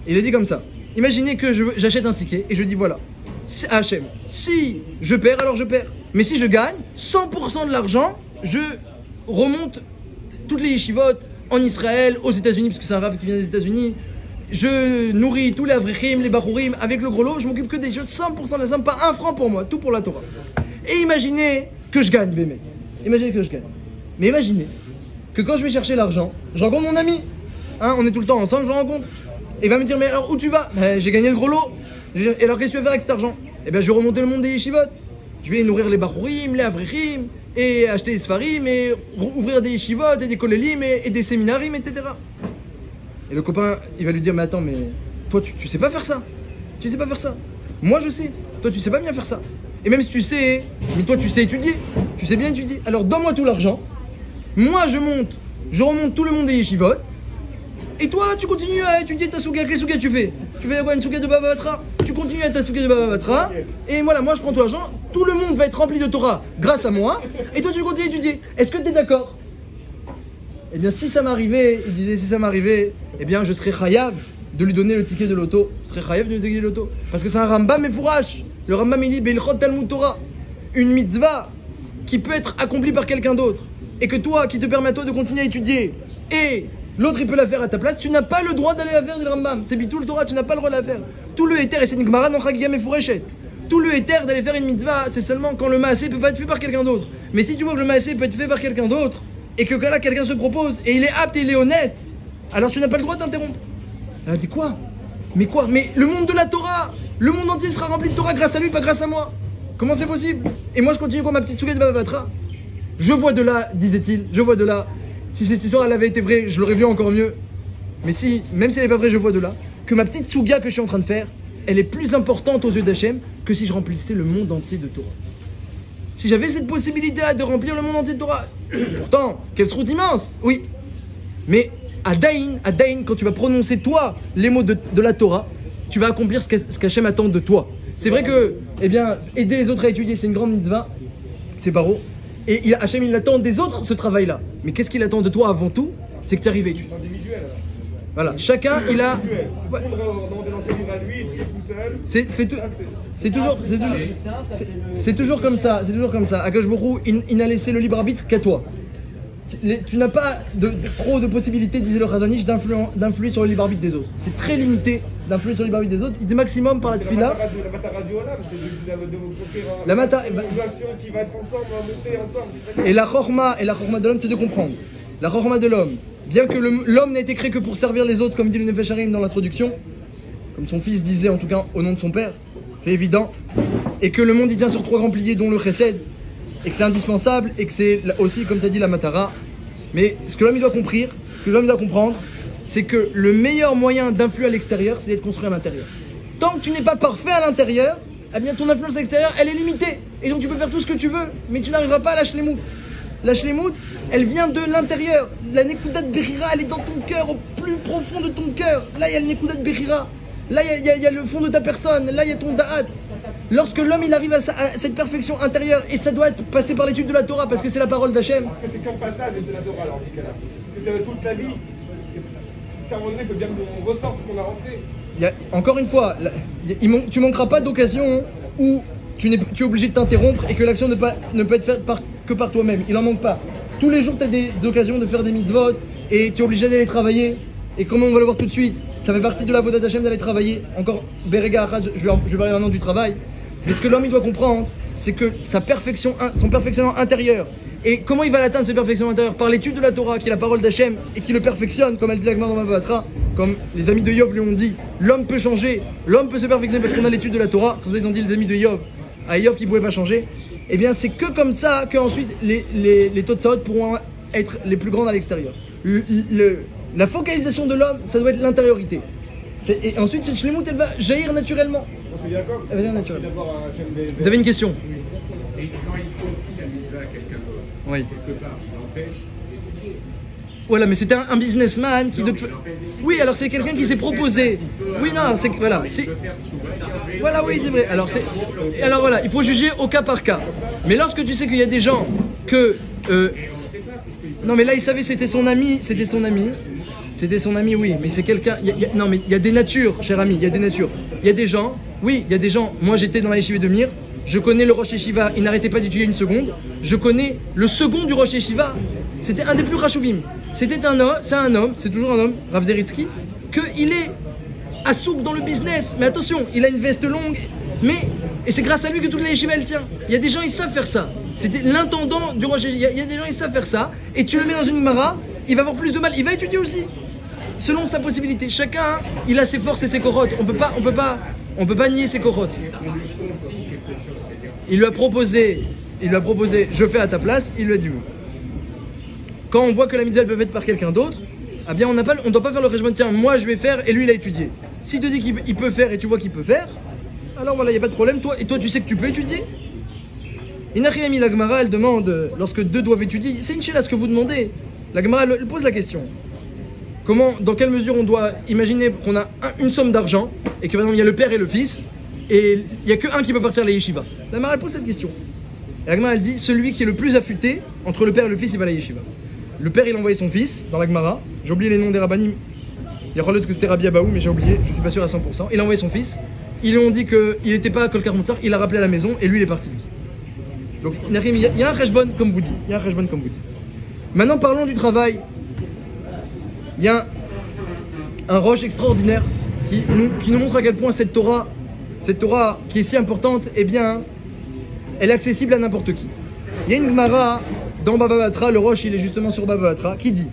Il a dit comme ça. Imaginez que j'achète un ticket et je dis voilà, à Hachem, si je perds, alors je perds. Mais si je gagne, 100% de l'argent, je remonte toutes les yeshivot en Israël, aux États-Unis, parce que c'est un rave qui vient des États-Unis. Je nourris tous les avrichim, les bachurim avec le gros lot, je m'occupe que des choses, 100% de la somme, pas un franc pour moi, tout pour la Torah. Et imaginez que je gagne, Bémet. Imaginez que je gagne. Mais imaginez que quand je vais chercher l'argent, je rencontre mon ami. Hein, on est tout le temps ensemble, je le rencontre. Et il va me dire, mais alors où tu vas? J'ai gagné le gros lot. Et alors qu'est-ce que tu vas faire avec cet argent? Eh bien je vais remonter le monde des yeshivot. Je vais nourrir les bachurim, les avrichim, et acheter des sfarim, et ouvrir des yeshivot, et des kolelim, et des séminarim, etc. Et le copain, il va lui dire, mais attends, mais toi tu sais pas faire ça. Tu sais pas faire ça. Moi je sais. Toi tu sais pas bien faire ça. Et même si tu sais, mais toi tu sais étudier. Tu sais bien étudier. Alors donne-moi tout l'argent. Moi je remonte tout le monde des yeshivot. Et toi, tu continues à étudier ta souga. Quelle souga tu fais? Tu fais quoi, une souga de Baba Batra? Tu continues à ta souga de Baba Batra. Et voilà, moi je prends tout l'argent. Tout le monde va être rempli de Torah grâce à moi. Et toi tu continues à étudier. Est-ce que tu es d'accord? Eh bien, si ça m'arrivait, il disait, si ça m'arrivait, eh bien, je serais chayav de lui donner le ticket de l'auto. Je serais chayav de lui donner le ticket de l'auto. Parce que c'est un Rambam et fourrache. Le Rambam il dit, Beilchot Talmud Torah. Une mitzvah qui peut être accomplie par quelqu'un d'autre. Et que toi, qui te permet à toi de continuer à étudier. Et l'autre il peut la faire à ta place, tu n'as pas le droit d'aller la faire, dit le Rambam. C'est bitul Torah, tu n'as pas le droit de la faire. Tout le éther, et c'est une Gemara dans Chagiga Mefureshet. Tout le éther d'aller faire une mitzvah, c'est seulement quand le maasé peut pas être fait par quelqu'un d'autre. Mais si tu vois que le maasé peut être fait par quelqu'un d'autre, et que là quelqu'un se propose, et il est apte et il est honnête, alors tu n'as pas le droit d'interrompre. Elle a dit quoi? Mais quoi? Mais le monde de la Torah, le monde entier sera rempli de Torah grâce à lui, pas grâce à moi. Comment c'est possible? Et moi je continue comme ma petite souga de Baba Batra. Je vois de là, disait-il, je vois de là. Si cette histoire elle avait été vraie, je l'aurais vu encore mieux. Mais si, même si elle n'est pas vraie, je vois de là que ma petite souga que je suis en train de faire, elle est plus importante aux yeux d'Hachem que si je remplissais le monde entier de Torah. Si j'avais cette possibilité-là de remplir le monde entier de Torah, pourtant, quelle route immense, oui. Mais à Daïn, quand tu vas prononcer toi les mots de la Torah, tu vas accomplir ce qu'Hachem attend de toi. C'est vrai que, eh bien, aider les autres à étudier, c'est une grande mitzvah, c'est baro. Et Hachem, il attend des autres ce travail-là. Mais qu'est-ce qu'il attend de toi avant tout? C'est que tu arrives à étudier. Voilà, chacun il a. Ouais. C'est toujours comme ça, c'est toujours comme ça. Akadosh Baruch Hu, il n'a laissé le libre arbitre qu'à toi. Tu n'as pas trop de possibilités, disait le Chazon Ish, d'influer sur le libre arbitre des autres. C'est très limité d'influer sur le libre arbitre des autres. Il dit maximum par la tefila. La mata qui va être ensemble, monter ensemble. Et la chorma de l'homme, c'est de comprendre. La chorma de l'homme, bien que l'homme n'a été créé que pour servir les autres, comme dit le Nefesh Harim dans l'introduction, comme son fils disait en tout cas au nom de son père, c'est évident, et que le monde il tient sur 3 grands piliers dont le chesed, et que c'est indispensable, et que c'est aussi, comme tu as dit, la matara. Mais ce que l'homme il doit comprendre, c'est que le meilleur moyen d'influer à l'extérieur, c'est d'être construit à l'intérieur. Tant que tu n'es pas parfait à l'intérieur, eh bien ton influence à l'extérieur, elle est limitée. Et donc tu peux faire tout ce que tu veux, mais tu n'arriveras pas à la shlemout. La shlemout, elle vient de l'intérieur. La nekudat bechira, elle est dans ton cœur, au plus profond de ton cœur. Là, il y a le nekudat bechira. Là, il y a le fond de ta personne. Là, il y a ton da'at. Lorsque l'homme il arrive à cette perfection intérieure, et ça doit être passé par l'étude de la Torah, parce que c'est la parole d'Hachem. Parce que c'est qu'un passage de la Torah, alors, que ça va toute la vie. À un moment donné, il faut bien qu'on ressorte ce qu'on a rentré. Encore une fois, tu manqueras pas d'occasion où tu es obligé de t'interrompre et que l'action ne peut être faite que par toi-même. Il en manque pas. Tous les jours, tu as des occasions de faire des mitzvot et tu es obligé d'aller travailler. Et comment on va le voir tout de suite, ça fait partie de la Vodat Hashem d'aller travailler. Encore, Berega Achad, je vais parler maintenant du travail. Mais ce que l'homme il doit comprendre, c'est que son perfectionnement intérieur. Et comment il va l'atteindre, ce perfectionnement intérieur? Par l'étude de la Torah, qui est la parole d'Hachem, et qui le perfectionne, comme elle dit la Gemara dans Bava Batra, comme les amis de Yov lui ont dit, l'homme peut changer, l'homme peut se perfectionner parce qu'on a l'étude de la Torah, comme ça ils ont dit les amis de Yov, à Yov qui ne pouvait pas changer. Eh bien c'est que comme ça qu'ensuite les Totsaot pourront être les plus grandes à l'extérieur. La focalisation de l'homme, ça doit être l'intériorité. Et ensuite, cette shlemut, elle va jaillir naturellement. Je suis d'accord. Elle va jaillir naturellement. D'abord, Vous avez une question? Et quand il confie la mitzvah à quelqu'un d'autre, oui. quelque part, il empêche d'étudier. Voilà, mais c'était un businessman qui... Oui, alors c'est quelqu'un qui s'est proposé. Oui, non, c'est... Voilà, c'est... Voilà, oui, c'est vrai. Alors voilà, il faut juger au cas par cas. Mais lorsque tu sais qu'il y a des gens que... Non, mais là, il savait c'était son ami. C'était son ami, oui, mais c'est quelqu'un... Non, mais il y a des natures, cher ami, il y a des natures. Il y a des gens, oui, il y a des gens... Moi, j'étais dans la yeshiva de Mir. Je connais le Rosh Yeshiva, il n'arrêtait pas d'étudier une seconde. Je connais le second du Rosh Yeshiva. C'était un des plus rachuvim. C'est un homme, c'est toujours un homme, Rav Zeritsky, qu'il est à souk dans le business. Mais attention, il a une veste longue, et c'est grâce à lui que toute la yeshiva elle tient. Il y a des gens, ils savent faire ça. C'était l'intendant du Rosh Yeshiva. Il y a des gens, ils savent faire ça. Et tu le mets dans une mara, il va avoir plus de mal. Il va étudier aussi, selon sa possibilité. Chacun, il a ses forces et ses corottes. On peut pas nier ses corottes. Il lui a proposé, je fais à ta place, il lui a dit oui. Quand on voit que la mitzvah peut être faite par quelqu'un d'autre, eh bien on ne doit pas faire le régime, tiens, moi je vais faire et lui il a étudié. S'il te dit qu'il peut faire et tu vois qu'il peut faire, alors voilà, il n'y a pas de problème, toi tu sais que tu peux étudier. Inachiyami, la Gemara, elle demande, lorsque deux doivent étudier, c'est une chéla ce que vous demandez. La Gemara, elle pose la question. Dans quelle mesure on doit imaginer qu'on a une somme d'argent et que par exemple il y a le père et le fils, et il n'y a qu'un qui peut partir à la yeshiva. La Gemara elle pose cette question. Et la Gemara elle dit, celui qui est le plus affûté, entre le père et le fils, il va à la yeshiva. Le père il a envoyé son fils dans la Gemara, j'ai oublié les noms des rabbanim, il y a relève que c'était Rabbi Abaou, mais j'ai oublié, je suis pas sûr à 100%. Il a envoyé son fils, ils lui ont dit qu'il n'était pas à Kolkar Moutsar, il l'a rappelé à la maison et lui il est parti. Donc il y a un rejbon comme vous dites, Maintenant parlons du travail. Il y a un roche extraordinaire qui nous montre à quel point cette Torah qui est si importante, eh bien, elle est accessible à n'importe qui. Il y a une Gemara dans Bava Batra, le roche il est justement sur Bava Batra, qui dit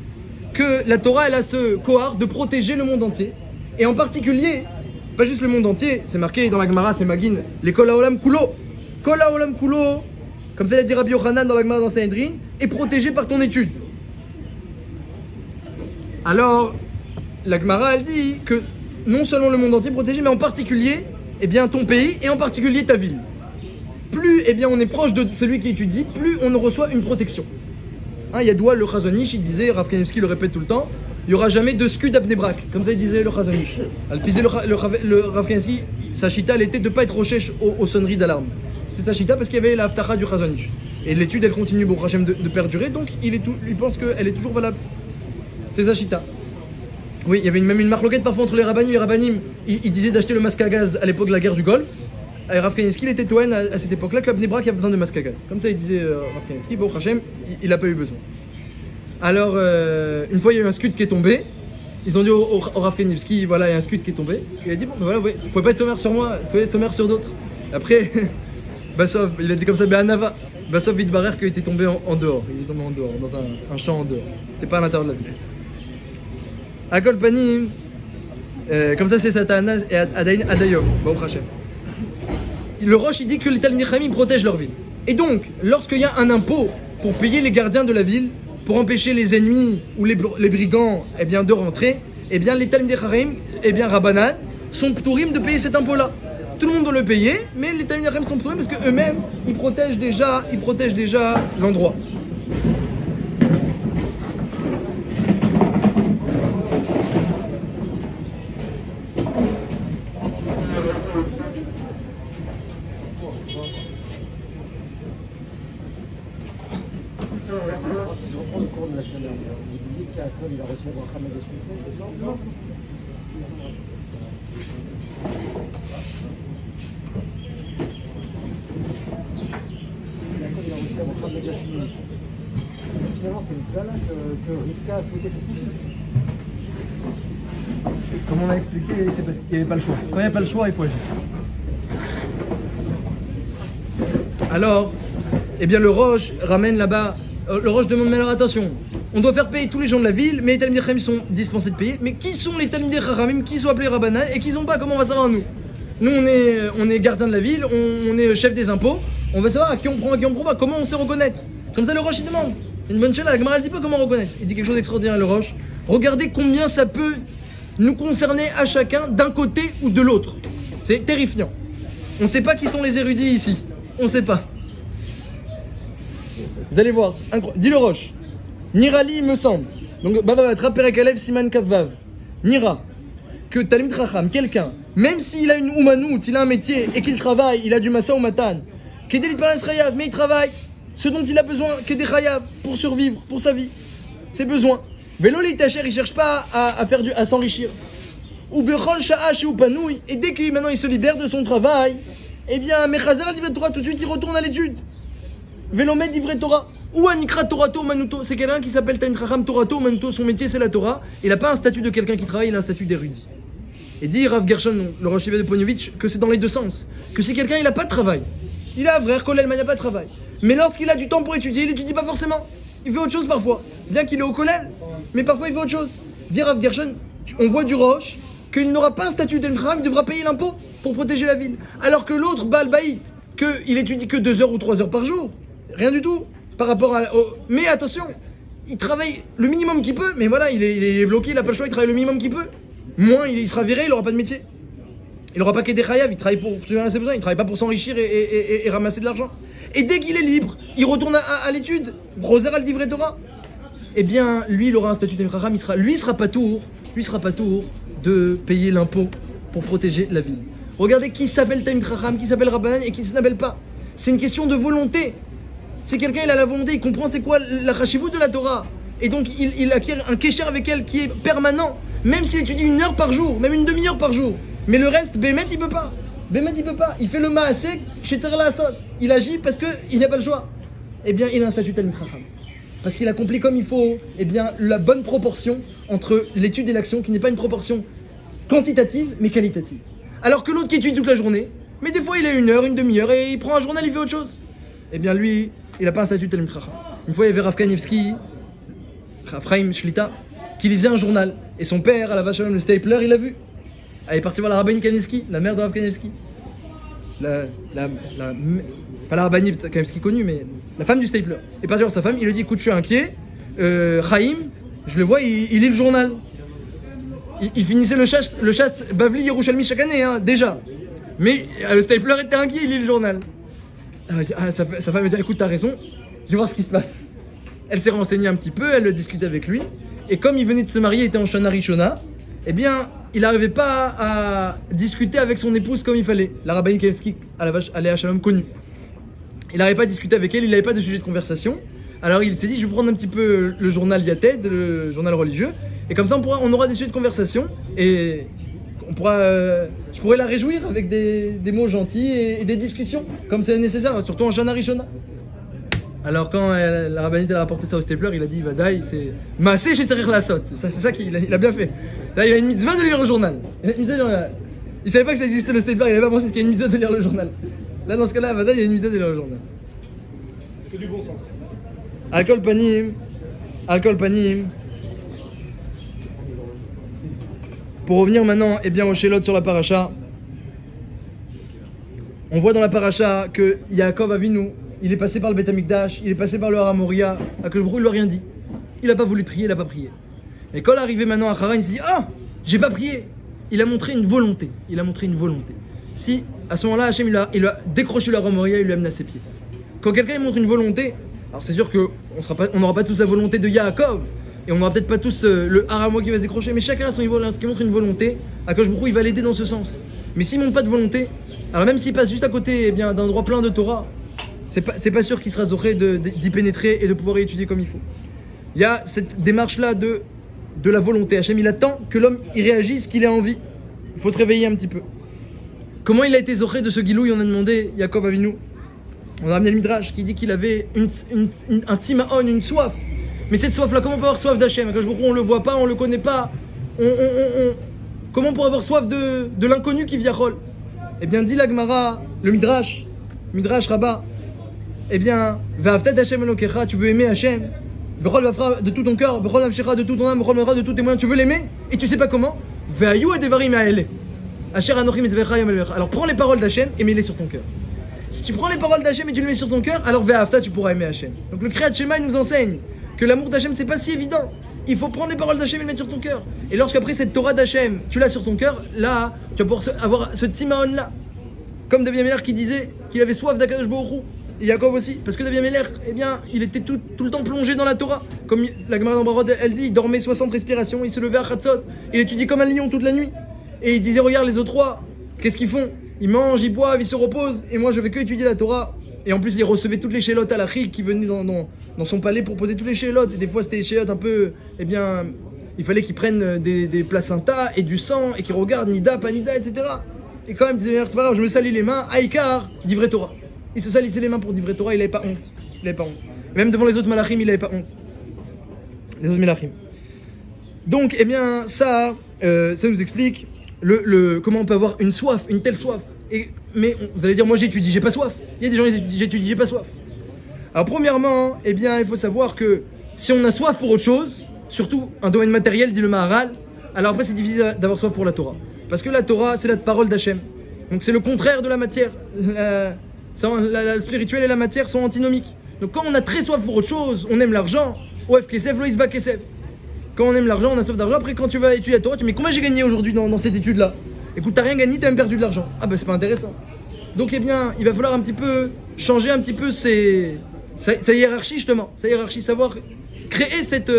que la Torah elle a ce kohar de protéger le monde entier, et en particulier, pas juste le monde entier, c'est marqué dans la Gemara, c'est Magin, les Kol HaOlam Kulo. Kol HaOlam Kulo, comme ça l'a dit Rabbi Yochanan dans la Gemara dans Sanhedrin, est protégé par ton étude. Alors, la Gemara elle dit que non seulement le monde entier est protégé, mais en particulier, eh bien, ton pays et en particulier ta ville. Plus eh bien, on est proche de celui qui étudie, plus on reçoit une protection. Hein, il y a Doua le Chazonish, il disait, Rav Kanevski le répète tout le temps, il n'y aura jamais de scud à Bnei Brak, comme ça il disait le Chazonish. Alpisé le Rav Kanevski, sa chita elle était de ne pas être rochesh aux sonneries d'alarme. C'était sa chita parce qu'il y avait la haftacha du Chazonish. Et l'étude elle continue pour Hachem de perdurer, donc il pense qu'elle est toujours valable. C'est sa chita. Oui, il y avait même une marloquette parfois entre les rabbanim. Les rabbanim, ils disaient d'acheter le masque à gaz à l'époque de la guerre du Golfe. Et Rav Kanevski, il était Toen à cette époque-là qu'à Bnei Brak, il y a besoin de masque à gaz. Comme ça, il disait Rav Kanevski, bon, Hachem, il n'a pas eu besoin. Alors, une fois, il y a eu un scud qui est tombé. Ils ont dit au Rav Kanevski, voilà, il y a un scud qui est tombé. Il a dit, bon, ben voilà, vous ne pouvez pas être sommaire sur moi, soyez sommaire sur d'autres. Après, Bassov, il a dit comme ça, ben Anava. Bassov Vidbarer qui était tombé en dehors. Il est tombé en dehors, dans un champ en dehors. C'était pas à l'intérieur de la ville. À Kolpanim, comme ça c'est Satanas et Adayom, Baruch Hashem. Le Roche il dit que les Talmidei Chachamim protègent leur ville. Et donc, lorsqu'il y a un impôt pour payer les gardiens de la ville, pour empêcher les ennemis ou les brigands eh bien, de rentrer, eh bien les Talmidei Chachamim, eh bien Rabbanan, sont ptourim de payer cet impôt-là. Tout le monde doit le payer, mais les Talmidei Chachamim sont ptourim parce qu'eux-mêmes, ils protègent déjà l'endroit. Je reprends le cours de la semaine dernière. Vous disiez qu'il y a il a reçu la bracha Megashmit. Non. Il a reçu la bracha Megashmit. Finalement, c'est une plana que Rivka a souhaité pour son fils. Comme on a expliqué, c'est parce qu'il n'y avait pas le choix. Quand il n'y a pas le choix, il faut agir. Alors, eh bien le Roche ramène là-bas, le Roche demande, mais alors attention, on doit faire payer tous les gens de la ville, mais les Talmidei Chachamim sont dispensés de payer. Mais qui sont les Talmidei Chachamim qui sont appelés Rabbanan et qui sont pas? Comment on va savoir nous? Nous on est gardien de la ville, on est chef des impôts, on veut savoir à qui on prend pas, comment on sait reconnaître. Comme ça le Roche il demande. Une bonne chose, la Gemara elle dit pas comment reconnaître. Il dit quelque chose d'extraordinaire le Roche. Regardez combien ça peut nous concerner à chacun d'un côté ou de l'autre. C'est terrifiant. On ne sait pas qui sont les érudits ici. On ne sait pas. Vous allez voir. Dis le Roche. Nirali, il me semble. Donc, Baba Perek Alev Siman Kavvav. Nira. Que Talmid Chacham, quelqu'un, même s'il a une Oumanout, il a un métier et qu'il travaille, il a du Massa ou Matan. Kedelit Paras Chayav, mais il travaille. Ce dont il a besoin, Kedé Chayav, pour survivre, pour sa vie. Ses besoins. Vélo l'itacher, il cherche pas à s'enrichir. Ou Bechol Sha'ach ou Panouille, et dès que maintenant il se libère de son travail, eh bien, Mechazer al-Divret Torah, tout de suite il retourne à l'étude. Vélomed Divret Torah, ou Anikra Torato Manuto, c'est quelqu'un qui s'appelle Talmid Chacham Torato Manuto, son métier c'est la Torah, il n'a pas un statut de quelqu'un qui travaille, il a un statut d'érudit. Et dit Rav Gershon, le Rosh Yeshiva de Ponyovitch, que c'est dans les deux sens, que si quelqu'un il n'a pas de travail, il a un frère, Kolel, mais il n'a pas de travail, mais lorsqu'il a du temps pour étudier, il n'étudie pas forcément. Il fait autre chose parfois, bien qu'il est au collège, mais parfois il fait autre chose. Dire Rav Gershon, on voit du Roche qu'il n'aura pas un statut d'Elmcham, il devra payer l'impôt pour protéger la ville. Alors que l'autre, Baal Baït, qu'il étudie que 2 heures ou 3 heures par jour, rien du tout par rapport à. Mais attention, il travaille le minimum qu'il peut, mais voilà, il est bloqué, il n'a pas le choix, il travaille le minimum qu'il peut. Moins, il sera viré, il n'aura pas de métier. Il n'aura pas qu'à des chayav, il travaille pour subvenir ses besoins, il ne travaille pas pour s'enrichir et ramasser de l'argent. Et dès qu'il est libre, il retourne à l'étude. Roser al Divret Torah. Eh bien, lui, il aura un statut d'Emchacham, lui sera pas tour de payer l'impôt pour protéger la ville. Regardez qui s'appelle Talmid Chacham, qui s'appelle Rabbanan et qui ne s'appelle pas. C'est une question de volonté. C'est quelqu'un, il a la volonté, il comprend c'est quoi la chashivut de la Torah. Et donc, il acquiert un kesher avec elle qui est permanent. Même s'il étudie 1 heure par jour, même une demi-heure par jour. Mais le reste, Bémet, il peut pas. Bémet, il peut pas. Il fait le maasek chez Terla Asot. Il agit parce qu'il n'a pas le choix. Eh bien, il a un statut Talmid Chacham. Parce qu'il accomplit comme il faut, eh bien, la bonne proportion entre l'étude et l'action, qui n'est pas une proportion quantitative, mais qualitative. Alors que l'autre qui étudie toute la journée, mais des fois il a 1 heure, une demi-heure, et il prend un journal, il fait autre chose. Eh bien, lui, il n'a pas un statut Talmid Chacham. Une fois, il y avait Rav Kanievski, Raphaim Shlita, qui lisait un journal. Et son père, à la vache le stapler, il l'a vu. Elle est partie voir la rabbinite Kanievski, la mère de Rav Kanievski. Pas la rabbinite Kanievski connue, mais la femme du stapler. Il est parti voir sa femme, il lui dit écoute, je suis inquiet. Chaim, je le vois, il lit le journal. Il finissait le chasse Bavli Yerushalmi chaque année, hein, déjà. Mais le stapler était inquiet, il lit le journal. Sa femme me dit écoute, t'as raison, je vais voir ce qui se passe. Elle s'est renseignée un petit peu, elle discutait avec lui. Et comme il venait de se marier, il était en Shana Rishona, eh bien, il n'arrivait pas à discuter avec son épouse comme il fallait. La rabbinite Kanievski, à la vache, Aléa Shalom, connue. Il n'arrivait pas à discuter avec elle, il n'avait pas de sujet de conversation. Alors il s'est dit, je vais prendre un petit peu le journal Yated, le journal religieux, et comme ça on aura des sujets de conversation, et je pourrais la réjouir avec des mots gentils et des discussions, comme c'est nécessaire, surtout en Shana Rishona. Alors quand la rabbinite a rapporté ça au stapler, il a dit, Vadaï, c'est Maaseh chez Tzarir Lasot. C'est ça qu'il a bien fait. Là, il a une mitzvah de lire le journal. Il savait pas que ça existait le stapler, il avait pas pensé qu'il y a une mitzvah de lire le journal. Là, dans ce cas-là, Vadaï, il y a une mitzvah de lire le journal. Que du bon sens. Alcool panim. Pour revenir maintenant, eh bien, au Shélot sur la paracha. On voit dans la paracha que Yaakov Avinu, il est passé par le Beth Amikdash, il est passé par le Har Moria, Akadosh Baruch Hu, il lui a rien dit. Il n'a pas voulu prier, il n'a pas prié. Et quand il est arrivé maintenant à Haran, il s'est dit ah, j'ai pas prié. Il a montré une volonté. Si à ce moment-là, Hachem il a décroché le Har Moria, il lui a amené à ses pieds. Quand quelqu'un montre une volonté, alors c'est sûr qu'on n'aura pas tous la volonté de Yaakov, et on n'aura peut-être pas tous le Har Moria qui va se décrocher, mais chacun a son niveau. Ce qui montre une volonté, Akadosh Baruch Hu, il va l'aider dans ce sens. Mais s'il ne montre pas de volonté, alors même s'il passe juste à côté d'un endroit plein de Torah, c'est pas sûr qu'il sera zoré d'y pénétrer et de pouvoir y étudier comme il faut. Il y a cette démarche-là de de la volonté. Hachem, il attend que l'homme y réagisse, qu'il ait envie. Il faut se réveiller un petit peu. Comment il a été zoché de ce Gilouï? On a demandé, Yaakov Avinu. On a amené le Midrash qui dit qu'il avait un timaon, une soif. Mais cette soif-là, comment on peut avoir soif d'Hachem? On le voit pas, on le connaît pas. Comment on peut avoir soif de l'inconnu qui vient rôle? Eh bien, dit la Gemara, le Midrash Rabbah. Eh bien, Va'avtat Hachem Elokecha, tu veux aimer Hachem Bechol Vafra de tout ton cœur, Bechol Nafshecha de toute ton âme, Bechol Mara de tous tes moyens, tu veux l'aimer et tu sais pas comment? Ve'ayu Adevarim Ha'ele. Asher Anochim Ezvecha Yom Elvecha. Alors prends les paroles d'Hachem et mets-les sur ton cœur. Si tu prends les paroles d'Hachem et tu les mets sur ton cœur, alors Ve'avta, tu pourras aimer Hachem. Donc le Kriyat Shema nous enseigne que l'amour d'Hachem c'est pas si évident. Il faut prendre les paroles d'Hachem et les mettre sur ton cœur. Et lorsqu'après cette Torah d'Hachem, tu l'as sur ton cœur, là, tu vas pouvoir avoir ce Timaon là. Comme David Améler qui disait qu'il avait soif d'Akadosh Baruch Hu. Et Yaakov aussi, parce que David Améler, eh bien, il était tout le temps plongé dans la Torah. Comme la Gemara d'Ambarod, elle dit, il dormait 60 respirations, il se levait à Chatzot, il étudiait comme un lion toute la nuit. Et il disait, regarde les autres rois, qu'est-ce qu'ils font? Ils mangent, ils boivent, ils se reposent, et moi je vais que étudier la Torah. Et en plus, il recevait toutes les shélotes à la Chik qui venaient dans son palais pour poser toutes les shélotes. Et des fois, c'était des shélotes un peu, eh bien, il fallait qu'ils prennent des placentas et du sang, et qu'ils regardent Nida, Panida, etc. Et quand même, il disait, c'est pas grave, je me salis les mains, Aïkar, d'Ivrei Torah. Il se salissait les mains pour d'Ivrei Torah, il n'avait pas honte. Il n'avait pas honte. Même devant les autres malachim, il n'avait pas honte. Les autres malachim. Donc, eh bien, ça nous explique comment on peut avoir une soif, une telle soif. Mais vous allez dire, moi j'étudie, j'ai pas soif. Il y a des gens qui disent, j'étudie, j'ai pas soif. Alors, premièrement, eh bien, il faut savoir que si on a soif pour autre chose, surtout un domaine matériel, dit le Maharal, alors après c'est difficile d'avoir soif pour la Torah. Parce que la Torah, c'est la parole d'Hachem. Donc c'est le contraire de la matière. La spirituelle et la matière sont antinomiques. Donc quand on a très soif pour autre chose, on aime l'argent. Oef kesef, lo isba kesef. Quand on aime l'argent, on a soif d'argent. Après quand tu vas étudier la Torah, tu dis mais combien j'ai gagné aujourd'hui dans cette étude-là? Écoute, t'as rien gagné, t'as même perdu de l'argent. Ah bah c'est pas intéressant. Donc eh bien, il va falloir un petit peu changer un petit peu sa hiérarchie justement. Sa hiérarchie, savoir créer cette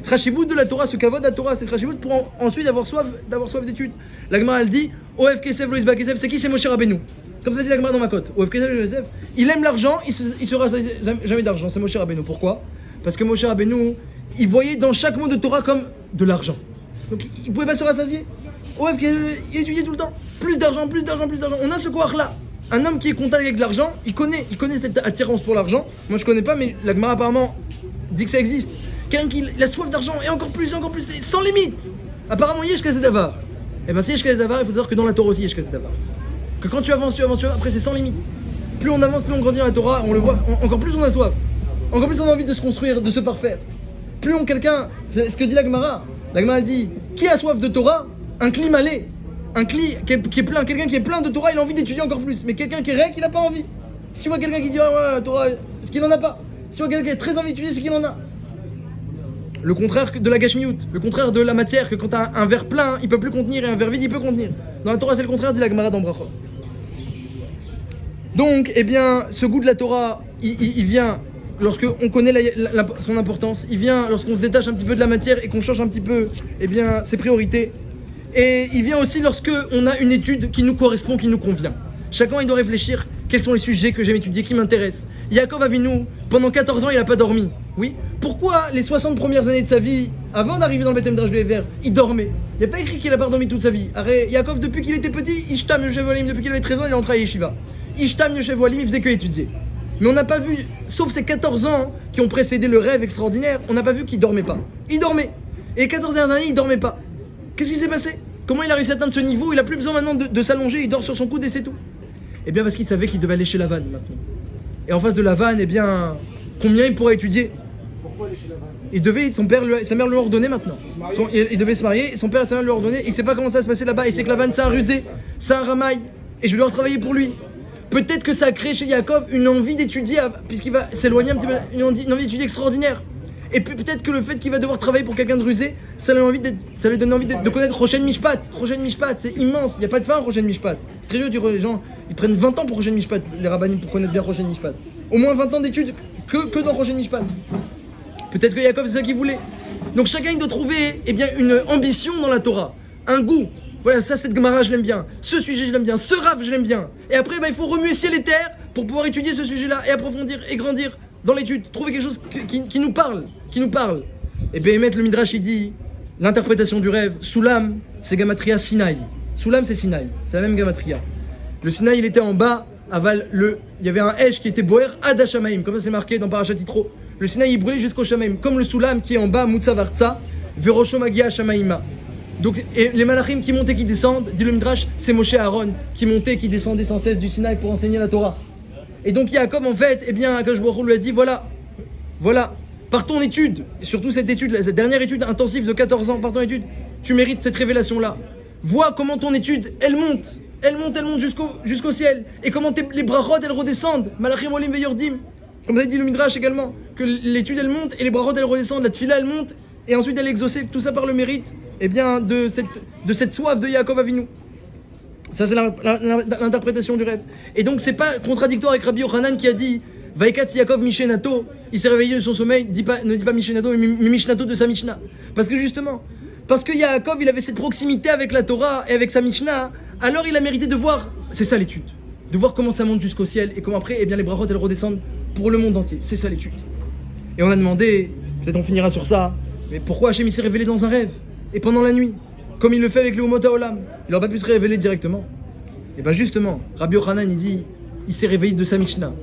chashivut de la Torah, ce kavod de la Torah, cette chashivut pour ensuite avoir soif d'études. La Gemara elle dit Oef kesef, lo isba kesef, c'est qui? C'est Moshe Rabbeinu. Comme ça dit la Gemara dans ma cote. Il aime l'argent, il sera jamais d'argent. C'est Moshe Rabbeinu. Pourquoi? Parce que Moshe Rabbeinu, il voyait dans chaque mot de Torah comme de l'argent. Donc il ne pouvait pas se rassasier. Il étudiait tout le temps. Plus d'argent, plus d'argent, plus d'argent. On a ce couard-là. Un homme qui est contact avec l'argent, il connaît cette attirance pour l'argent. Moi je connais pas, mais la Gemara apparemment dit que ça existe. Quelqu'un qui a soif d'argent et encore plus, sans limite. Apparemment, Yesh Kazé Davar. Et bien, si Yesh Kazé Davar, il faut savoir que dans la Torah aussi, Yesh Kazé Davar. Que quand tu avances, après c'est sans limite. Plus on avance, plus on grandit dans la Torah, on le voit, encore plus on a soif. Encore plus on a envie de se construire, de se parfaire. Plus quelqu'un, c'est ce que dit la Gemara. La Gemara dit, qui a soif de Torah? Un cli malé. Un cli qui est plein, quelqu'un qui est plein de Torah, il a envie d'étudier encore plus. Mais quelqu'un qui est réel, il n'a pas envie. Si tu vois quelqu'un qui dit, la Torah, c'est qu'il n'en a pas. Si tu vois quelqu'un qui est très envie d'étudier, c'est qu'il en a. Le contraire de la gashmiout, le contraire de la matière, que quand tu as un verre plein, il peut plus contenir et un verre vide, il peut contenir. Dans la Torah, c'est le contraire, dit la Gemara dans Brachot. Donc, eh bien, ce goût de la Torah, il vient lorsqu'on connaît son importance, il vient lorsqu'on se détache un petit peu de la matière et qu'on change un petit peu, eh bien, ses priorités. Et il vient aussi lorsqu'on a une étude qui nous correspond, qui nous convient. Chacun, il doit réfléchir, quels sont les sujets que j'aime étudier, qui m'intéressent. Yaakov Avinu, pendant 14 ans, il n'a pas dormi. Oui. Pourquoi les 60 premières années de sa vie, avant d'arriver dans le Beth Midrash de Héver, il dormait? Il n'y a pas écrit qu'il n'a pas dormi toute sa vie. Yaakov, depuis qu'il était petit, Ishtam Yoshev Olim, depuis qu'il avait 13 ans, il est entré à Yeshiva. Ishtam Yoshev Olim, il faisait que étudier. Mais on n'a pas vu, sauf ces 14 ans qui ont précédé le rêve extraordinaire, on n'a pas vu qu'il dormait pas. Il dormait. Et les 14 dernières années, il dormait pas. Qu'est-ce qui s'est passé? Comment il a réussi à atteindre ce niveau? Il n'a plus besoin maintenant de s'allonger, il dort sur son coude et c'est tout. Eh bien parce qu'il savait qu'il devait aller chez Lavan maintenant. Et en face de Lavan, eh bien, combien il pourrait étudier? Pourquoi aller chez Lavan? Sa mère lui a ordonné maintenant. Il devait se marier, son père et sa mère lui a ordonné. Il ne sait pas comment ça va se passer là-bas. Il sait que Lavan, c'est un rusé, c'est un ramaille. Et je vais devoir travailler pour lui. Peut-être que ça a créé chez Yaakov une envie d'étudier, puisqu'il va s'éloigner un petit peu, une envie d'étudier extraordinaire. Et puis peut-être que le fait qu'il va devoir travailler pour quelqu'un de rusé, ça lui donne envie de connaître Rochen Mishpat. Rochen Mishpat, c'est immense, il n'y a pas de fin à Rochen Mishpat. C'est sérieux, les gens, ils prennent 20 ans pour Rochen Mishpat, les rabbinim, pour connaître bien Rochen Mishpat. Au moins 20 ans d'études que dans Rochen Mishpat. Peut-être que Yaakov, c'est ça qu'il voulait. Donc chacun, il doit trouver bien, une ambition dans la Torah, un goût. Voilà, ça, cette Gemara, je l'aime bien. Ce sujet, je l'aime bien. Ce Rav, je l'aime bien. Et après, il faut remuer ciel et terre pour pouvoir étudier ce sujet-là et approfondir et grandir dans l'étude. Trouver quelque chose qui nous parle. Et Béhémet, le Midrash, il dit l'interprétation du rêve, Soulam, c'est Gamatria Sinaï. Soulam, c'est Sinaï, c'est la même Gamatria. Le Sinaï, il était en bas, il y avait un Esh qui était Boer ad Hashamaim, comme ça c'est marqué dans Parashat Yitro. Le Sinaï, il brûlait jusqu'au Shamaim, comme le Soulam qui est en bas, Mutsavartsa, Verosho Magia Shamaima. Donc, et les malachim qui montent et qui descendent, dit le Midrash, c'est Moshe Aaron qui montait et qui descendait sans cesse du Sinaï pour enseigner la Torah. Et donc Yaakov, en fait, eh bien, Akadosh Baruch Hu lui a dit, voilà, par ton étude, et surtout cette étude, cette dernière étude intensive de 14 ans, par ton étude, tu mérites cette révélation-là. Vois comment ton étude, elle monte jusqu'au ciel. Et comment les brachot, elles redescendent. Malachim olim veyordim. Comme ça dit le Midrash également, que l'étude, elle monte et les brachot, elles redescendent. La tfila, elle monte et ensuite elle est exaucée. Tout ça par le mérite, eh bien, de cette soif de Yaakov Avinu. Ça, c'est l'interprétation du rêve. Et donc, c'est pas contradictoire avec Rabbi Yochanan qui a dit Vaikat Yaakov Mishenato, il s'est réveillé de son sommeil, ne dis pas Mishenato, mais Mishnato de sa Mishnah. Parce que Yaakov, il avait cette proximité avec la Torah et avec sa Mishnah, alors il a mérité de voir, c'est ça l'étude, de voir comment ça monte jusqu'au ciel et comment après, eh bien, les brachot, elles redescendent pour le monde entier. C'est ça l'étude. Et on a demandé, peut-être on finira sur ça, mais pourquoi Hachem il s'est révélé dans un rêve et pendant la nuit, comme il le fait avec les Umot HaOlam? Il n'aurait pas pu se révéler directement. Et bien justement, Rabbi Yochanan, il dit, il s'est réveillé de sa Mishnah.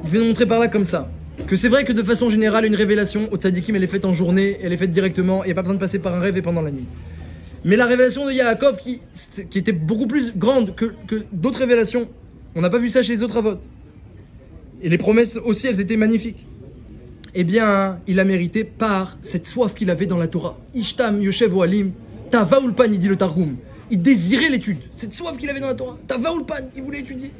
Il veut nous montrer par là comme ça, que c'est vrai que de façon générale, une révélation au tzadikim, elle est faite en journée, elle est faite directement, il n'y a pas besoin de passer par un rêve et pendant la nuit. Mais la révélation de Yaakov, qui était beaucoup plus grande que d'autres révélations, on n'a pas vu ça chez les autres avot. Et les promesses aussi, elles étaient magnifiques. Eh bien, il a mérité par cette soif qu'il avait dans la Torah. Ishtam Yoshev Oalim, Tava Ulpan, il dit le Targum. Il désirait l'étude, cette soif qu'il avait dans la Torah. Tava Ulpan, il voulait étudier.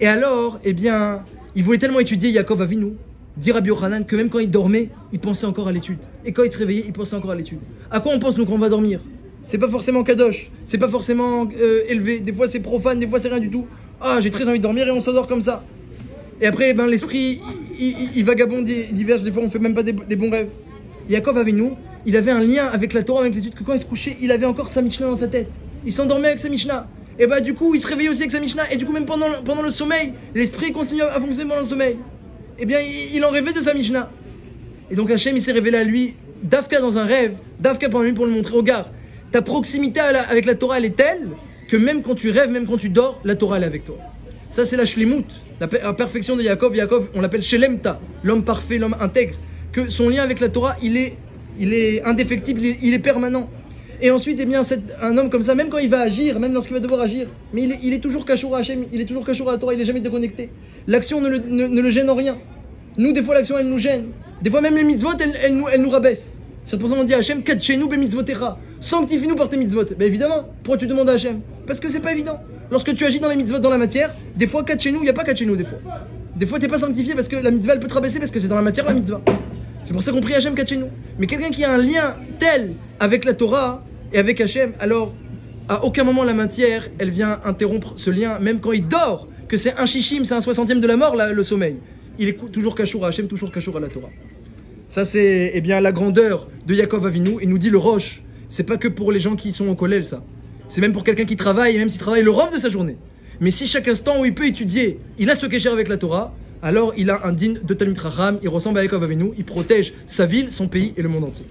Et alors, eh bien, il voulait tellement étudier Yaakov Avinu, dit Rabbi Yochanan, que même quand il dormait, il pensait encore à l'étude. Et quand il se réveillait, il pensait encore à l'étude. À quoi on pense nous quand on va dormir? C'est pas forcément kadosh, c'est pas forcément élevé. Des fois c'est profane, des fois c'est rien du tout. Ah, j'ai très envie de dormir et on s'endort comme ça. Et après, ben, l'esprit, il vagabonde, il diverge. Des fois, on fait même pas des bons rêves. Yaakov Avinu, il avait un lien avec la Torah, avec l'étude, que quand il se couchait, il avait encore sa Mishnah dans sa tête. Il s'endormait avec sa Mishnah. Et bah du coup, il se réveillait aussi avec sa Mishnah. Et du coup, même pendant le sommeil, l'esprit continue à fonctionner pendant le sommeil. Eh bien, il en rêvait de sa Mishnah. Et donc Hachem, il s'est révélé à lui, Dafka dans un rêve, Dafka pour lui, pour le montrer. Regarde, ta proximité avec la Torah, elle est telle que même quand tu rêves, même quand tu dors, la Torah, elle est avec toi. Ça, c'est la shlemut, la perfection de Yaakov. Yaakov, on l'appelle shelemta, l'homme parfait, l'homme intègre. Que son lien avec la Torah, il est indéfectible, il est permanent. Et ensuite, eh bien, un homme comme ça, même quand il va agir, même lorsqu'il va devoir agir, mais il est toujours cachour à Hachem, il est toujours cachour à la Torah, il n'est jamais déconnecté. L'action ne le gêne en rien. Nous, des fois, l'action, elle nous gêne. Des fois, même les mitzvot, elle nous rabaisse. C'est pour ça qu'on dit à Hachem, Kadshenu be mitzvotera. Sanctifie-nous par tes mitzvot. Ben évidemment, pourquoi tu demandes à Hachem? Parce que c'est pas évident. Lorsque tu agis dans les mitzvot, dans la matière, des fois, Kadshenu, il n'y a pas Kadshenu, des fois. Des fois, t'es pas sanctifié parce que la mitzvah, elle peut te rabaisser parce que c'est dans la matière, la mitzvah. C'est pour ça qu'on prie Hachem Kadshenu. Mais quelqu'un qui a un lien tel avec la Torah et avec Hachem, alors, à aucun moment la matière, elle vient interrompre ce lien, même quand il dort, que c'est un chichim, c'est un 60e de la mort, le sommeil. Il est toujours cachour à Hachem, toujours cachour à la Torah. Ça, c'est eh bien la grandeur de Yaakov Avinu. Et nous dit le Roche, c'est pas que pour les gens qui sont au kollel, ça. C'est même pour quelqu'un qui travaille, et même s'il travaille le rov de sa journée. Mais si chaque instant où il peut étudier, il a ce kécher avec la Torah, alors il a un digne de Talmid Chacham, il ressemble à Yaakov Avinu, il protège sa ville, son pays et le monde entier.